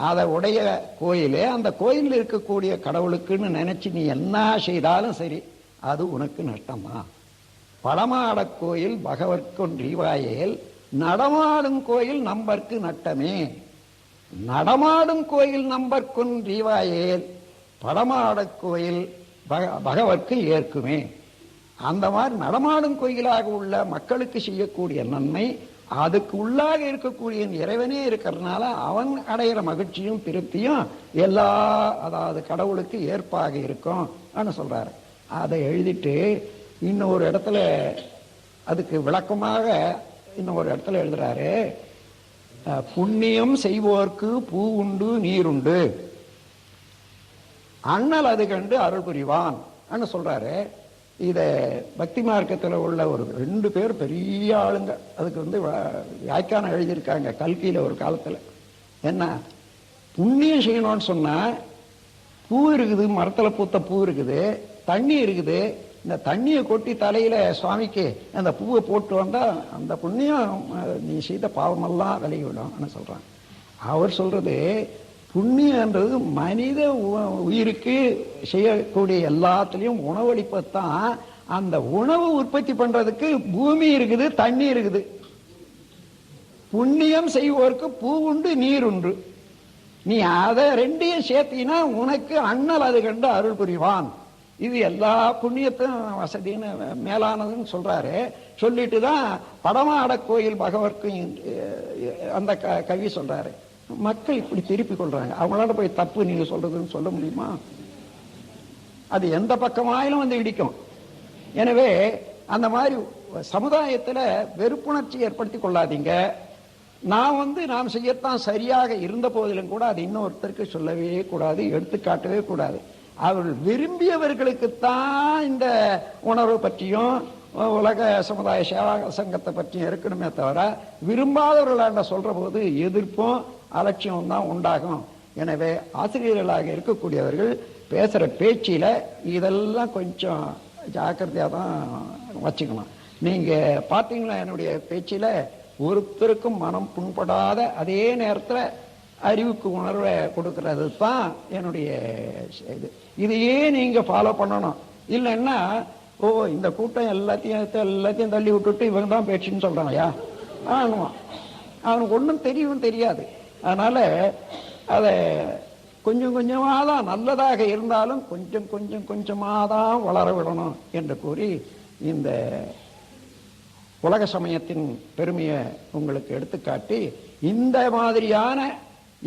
அதை உடைய கோயில், அந்த கோயிலில் இருக்கக்கூடிய கடவுளுக்குன்னு நினைச்சு நீ என்ன செய்தாலும் சரி, அது உனக்கு நஷ்டம்தான். பழமாட கோயில் பகவர்க்கொன் ரீவாயேல், நடமாடும் கோயில் நம்பர்க்கு நட்டமே. நடமாடும் கோயில் நம்பர்க்கொன் ரீவாயேல், பழமாட கோயில் பகவர்க்கு ஏற்குமே. அந்த மாதிரி நடமாடும் கோயிலாக உள்ள மக்களுக்கு செய்யக்கூடிய நன்மை, அதுக்கு உள்ளாக இருக்கக்கூடிய இறைவனே இருக்கிறதுனால அவன் அடையிற மகிழ்ச்சியும் திருப்தியும் எல்லா, அதாவது கடவுளுக்கு ஏற்பாக இருக்கும் சொல்றாரு. அதை எழுதிட்டு இன்னொரு இடத்துல அதுக்கு விளக்கமாக இன்னொரு இடத்துல எழுதுறாரு, புண்ணியம் செய்வோர்க்கு பூ உண்டு நீருண்டு, அண்ணல் அது கண்டு அருள் புரிவான் சொல்றாரு. இத பக்தி மார்க்கத்தில் உள்ள ஒரு 2 பேர் பெரிய ஆளுங்க அதுக்கு வியாக்கியானம் எழுதியிருக்காங்க கல்கியில ஒரு காலத்துல. என்ன புண்ணியம் செய்யணும்னு சொன்னா, பூ இருக்குது, மரத்துல பூத்த பூ இருக்குது, தண்ணி இருக்குது, இந்த தண்ணியை கொட்டி தலையில சுவாமிக்கு அந்த பூவை போட்டு வந்தா அந்த புண்ணியம் நீ செய்த பாவமெல்லாம் விலகிவிடும் சொல்றான். அவர் சொல்றது புண்ணியன்றது மனித உயிருக்கு செய்யக்கூடிய எல்லாத்துலயும் உணவளிப்பத்தான். அந்த உணவு உற்பத்தி பண்றதுக்கு பூமி இருக்குது, தண்ணி இருக்குது. புண்ணியம் செய்வோருக்கு பூ உண்டு நீர் உண்டு. நீ அதை 2ஐயும் சேர்த்தினா உனக்கு அண்ணல் அது கண்டு அருள் புரிவான். இது எல்லா புண்ணியத்தும் வசதின்னு மேலானதுன்னு சொல்றாரு. சொல்லிட்டு தான் படமாட கோயில் பகவர்க்கு அந்த கவி சொல்றாரு. மக்கள் இப்படி திருப்பி கொள்றாங்க. அவங்களால போய் தப்பு நீங்க சொல்றதுன்னு சொல்ல முடியுமா? அது எந்த பக்கமாயிலும் இடிக்கும். எனவே அந்த மாதிரி சமுதாயத்துல வெறுப்புணர்ச்சி ஏற்படுத்தி கொள்ளாதீங்க. நாம் செய்யத்தான் சரியாக இருந்த போதிலும் கூட அது இன்னொருத்தருக்கு சொல்லவே கூடாது, எடுத்துக்காட்டவே கூடாது. அவர்கள் விரும்பியவர்களுக்குத்தான் இந்த உணர்வு பற்றியும் உலக சமுதாய சேவா சங்கத்தை பற்றியும் இருக்கணுமே தவிர, விரும்பாதவர்களாண்ட சொல்ற போது எதிர்ப்பும் அலட்சியம் தான் உண்டாகும். எனவே ஆசிரியர்களாக இருக்கக்கூடியவர்கள் பேசுற பேச்சில இதெல்லாம் கொஞ்சம் ஜாக்கிரதையா தான் வச்சுக்கணும். நீங்க பாத்தீங்களா, என்னுடைய பேச்சில ஒருத்தருக்கும் மனம் புண்படாத, அதே நேரத்துல அறிவுக்கு உணர்வை கொடுக்கறது தான் என்னுடைய இது. இதையே நீங்க ஃபாலோ பண்ணணும். இல்லைன்னா இந்த கூட்டம் எல்லாத்தையும் தள்ளி விட்டுட்டு இவங்க தான் பேச்சுன்னு சொல்றாங்கயா, ஆமா, அவனுக்கு ஒன்றும் தெரியாது. அதனால அதை கொஞ்சம் கொஞ்சமாக தான், நல்லதாக இருந்தாலும் கொஞ்சமாக தான் வளர விடணும் என்று கூறி இந்த உலக சமயத்தின் பெருமையை உங்களுக்கு எடுத்துக்காட்டி, இந்த மாதிரியான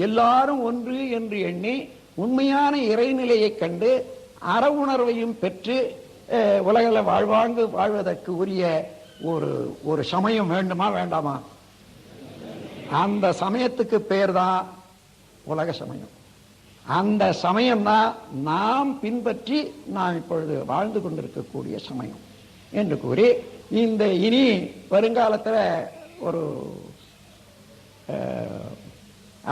எல்லாரும் ஒன்று என்று எண்ணி உண்மையான இறைநிலையை கண்டு அற உணர்வையும் பெற்று உலகில் வாழ்வதற்கு உரிய ஒரு சமயம் வேண்டுமா வேண்டாமா? அந்த சமயத்துக்கு பேர் தான் உலக சமயம். அந்த சமயம்தான் நாம் பின்பற்றி நாம் இப்பொழுது வாழ்ந்து கொண்டிருக்கக்கூடிய சமயம் என்று கூறி, இந்த இனி வருங்காலத்தில் ஒரு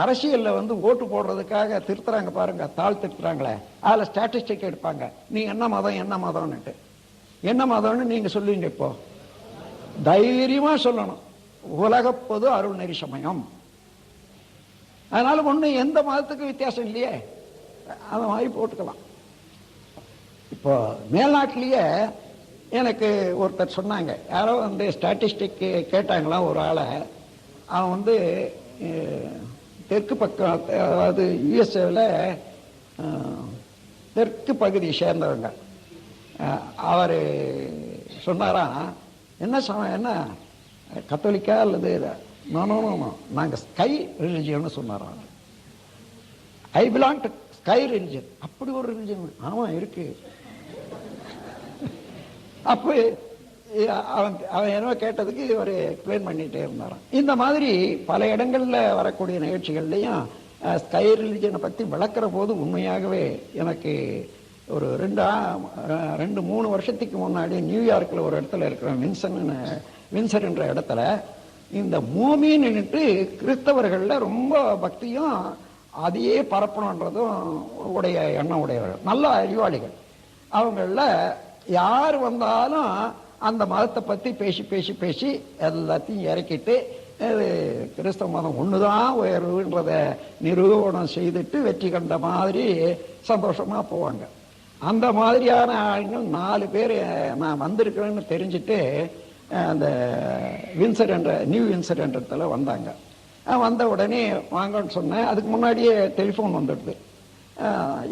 அரசியல்ல ஓட்டு போடுறதுக்காக திருத்துறாங்க பாருங்க, தாழ் திருத்துறாங்களே, அதுல ஸ்டாட்டிஸ்டிக் எடுப்பாங்க. நீ என்ன மதம்னுட்டு, என்ன மதம்னு நீங்க சொல்லுவீங்க. இப்போ தைரியமா சொல்லணும், உலக பொது அருள் நெறி சமயம். அதனால ஒண்ணு எந்த மதத்துக்கு வித்தியாசம் இல்லையே, அந்த மாதிரி போட்டுக்கலாம். இப்போ மேல்நாட்டிலேயே எனக்கு ஒருத்தர் சொன்னாங்க, யாரோ ஸ்டாட்டிஸ்டிக் கேட்டாங்களாம் ஒரு ஆளை. அவன் தெற்கு பக்கம், அதாவது யுஎஸ்ஏவில் தெற்கு பகுதியை சேர்ந்தவங்க. அவர் சொன்னாராம், என்ன கத்தோலிக்கா அல்லது நாங்கள் ஸ்கை ரிலிஜியன் சொன்னாராம். I belong to sky religion. அப்படி ஒரு ரிலிஜியன்? ஆமா இருக்கு. அப்போ அவன் என்ன கேட்டதுக்கு இவர் எக்ஸ்பிளைன் பண்ணிட்டே இருந்தாராம். இந்த மாதிரி பல இடங்கள்ல வரக்கூடிய நிகழ்ச்சிகள்லையும் ஸ்கை ரிலிஜனை பத்தி விளக்குற போது உண்மையாகவே எனக்கு ஒரு 2-3 வருஷத்துக்கு முன்னாடி நியூயார்க்ல ஒரு இடத்துல இருக்கிற வின்சர் என்ற இடத்துல இந்த மோமின்னுட்டு கிறிஸ்தவர்கள்ல ரொம்ப பக்தியும் அதையே பரப்பணுன்றதும் உடைய எண்ணம் உடையவர்கள், நல்ல அறிவாளிகள். அவங்கள யார் வந்தாலும் அந்த மதத்தை பத்தி பேசி எல்லாத்தையும் இறக்கிட்டு கிறிஸ்தவ மதம் ஒண்ணுதான் உயர்வுன்றத நிரூபணம் செய்துட்டு வெற்றி கண்ட மாதிரி சந்தோஷமா போவாங்க. அந்த மாதிரியான ஆளுங்கள் 4 பேர் நான் வந்திருக்கிறேன்னு தெரிஞ்சுட்டு அந்த நியூ வின்சர் வந்தாங்க. வந்த உடனே வாங்கன்னு சொன்னேன். அதுக்கு முன்னாடியே டெலிஃபோன் வந்துடுது.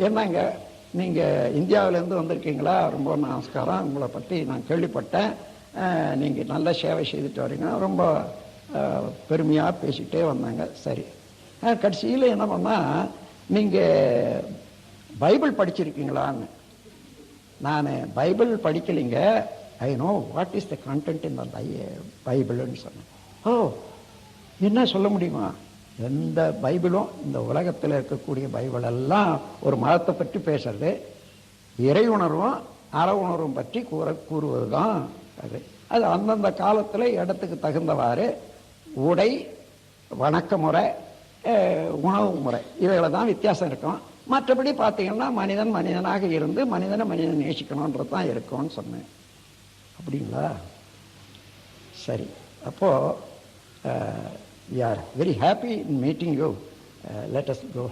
என்னங்க நீங்கள் இந்தியாவிலேருந்து வந்திருக்கீங்களா, ரொம்ப நமஸ்காரம், உங்களை பற்றி நான் கேள்விப்பட்டேன், நீங்கள் நல்ல சேவை செய்துட்டு வரீங்க, ரொம்ப பெருமையாக பேசிக்கிட்டே வந்தாங்க. சரி, கடைசியில் என்ன பண்ணால், நீங்கள் பைபிள் படிச்சிருக்கீங்களான்னு. நான் பைபிள் படிக்கலைங்க, I know what is the content in the பைபிள்னு சொன்னேன். ஓ, என்ன சொல்ல முடியுமா? எந்த பைபிளும், இந்த உலகத்தில் இருக்கக்கூடிய பைபிள் எல்லாம் ஒரு மதத்தை பற்றி பேசுறது, இறை உணர்வும் அற உணர்வும் பற்றி கூறுவது தான் அது. அது அந்தந்த காலத்தில் இடத்துக்கு தகுந்தவாறு உடை, வணக்க முறை, உணவு முறை, இவைகளை தான் வித்தியாசம் இருக்கும். மற்றபடி பார்த்தீங்கன்னா மனிதன் மனிதனாக இருந்து மனிதனை மனிதன் நேசிக்கணுன்றது தான் இருக்கும்னு சொன்னேன். அப்படிங்களா, சரி, அப்போது we are very happy in meeting you. Let us go.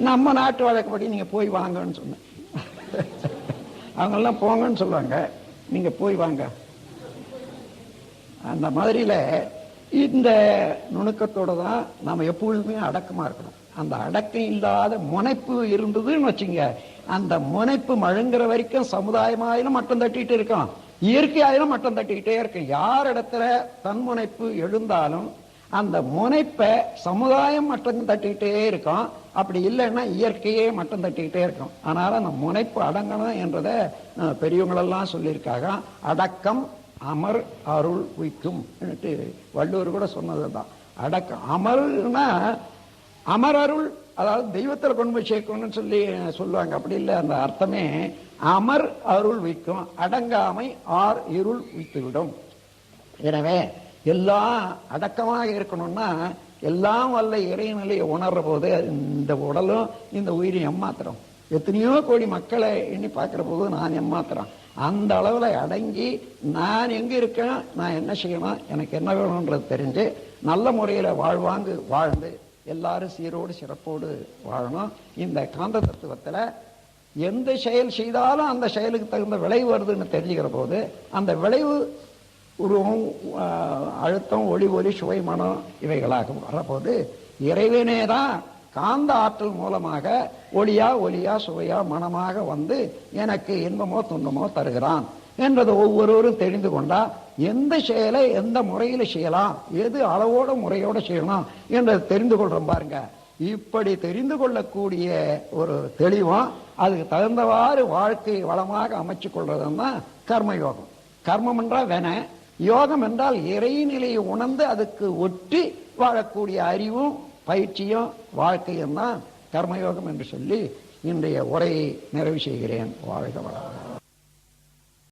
நம்ம நாட்டு வழக்கப்படி நீங்க போய் வாங்கன்னு சொன்னேன். அவங்கெல்லாம் போங்கன்னு சொல்லுவாங்க, நீங்க போய் வாங்க. அந்த மாதிரியில இந்த நுணுக்கத்தோட தான் நம்ம எப்பொழுதுமே அடக்கமா இருக்கணும். அந்த அடக்கம் இல்லாத முனைப்பு இருந்ததுன்னு வச்சுங்க, அந்த முனைப்பு மழுங்குற வரைக்கும் சமுதாயமாயிலும் மட்டம் தட்டிட்டு இருக்கோம், இயற்கையாயிலும் மட்டம் தட்டிக்கிட்டே இருக்கு. யார் இடத்துல தன்முனைப்பு எழுந்தாலும் அந்த முனைப்பை சமுதாயம் மட்டம் தட்டிக்கிட்டே இருக்கும். அப்படி இல்லைன்னா இயற்கையே மட்டம் தட்டிக்கிட்டே இருக்கும். அதனால அந்த முனைப்பு அடங்கணும் என்றதை பெரியவங்களெல்லாம் சொல்லியிருக்காங்க. அடக்கம் அமர் அருள் உய்க்கும் வள்ளுவர் கூட சொன்னதுதான். அடக்கம் அமர்னா அமர் அருள், அதாவது தெய்வத்தில் கொண்டு போய் சேர்க்கணும்னு சொல்லுவாங்க. அப்படி இல்லை, அந்த அர்த்தமே அமர் அருள் வைக்கும், அடங்காமை ஆர் இருள் வைத்துவிடும். எனவே எல்லாம் அடக்கமாக இருக்கணும்னா எல்லாம் வல்ல இறைநிலையை உணர்ற போது இந்த உடலும் இந்த உயிரும் எம்மாத்திரம். எத்தனையோ கோடி மக்களை எண்ணி பார்க்கிற போது நான் எம்மாத்திரம். அந்த அளவில் அடங்கி நான் எங்கே இருக்கேன், நான் என்ன செய்யணும், எனக்கு என்ன வேணும்ன்றது தெரிஞ்சு நல்ல முறையில் வாழ்ந்து எல்லாரும் சீரோடு சிறப்போடு வாழணும். இந்த காந்த தத்துவத்தில் எந்த செயல் செய்தாலும் அந்த செயலுக்கு தகுந்த விளைவு வருதுன்னு தெரிஞ்சுக்கிற போது அந்த விளைவு உருவம், அழுத்தம், ஒளி, சுவை, மனம் இவைகளாக வரப்போது இறைவனே தான் காந்த ஆற்றல் மூலமாக ஒளியா சுவையா மனமாக வந்து எனக்கு இன்பமோ துன்பமோ தருகிறான் என்றதை ஒவ்வொருவரும் தெரிந்து கொண்டா எந்த செயலை எந்த முறையில் செய்யலாம், எது அளவோட முறையோட செய்யணும் என்றதை தெரிந்து கொள்றோம் பாருங்க. இப்படி தெரிந்து கொள்ளக்கூடிய ஒரு தெளிவும் அதுக்கு தகுந்தவாறு வாழ்க்கை வளமாக அமைச்சு கொள்றதுன்னா கர்மயோகம். கர்மம் என்றால் வேண, யோகம் என்றால் இறைநிலையை உணர்ந்து அதுக்கு ஒட்டி வாழக்கூடிய அறிவும் பயிற்சியும் வாழ்க்கையும் தான் கர்மயோகம் என்று சொல்லி இன்றைய உரையை நிறைவு செய்கிறேன். வாழ்க வளம்.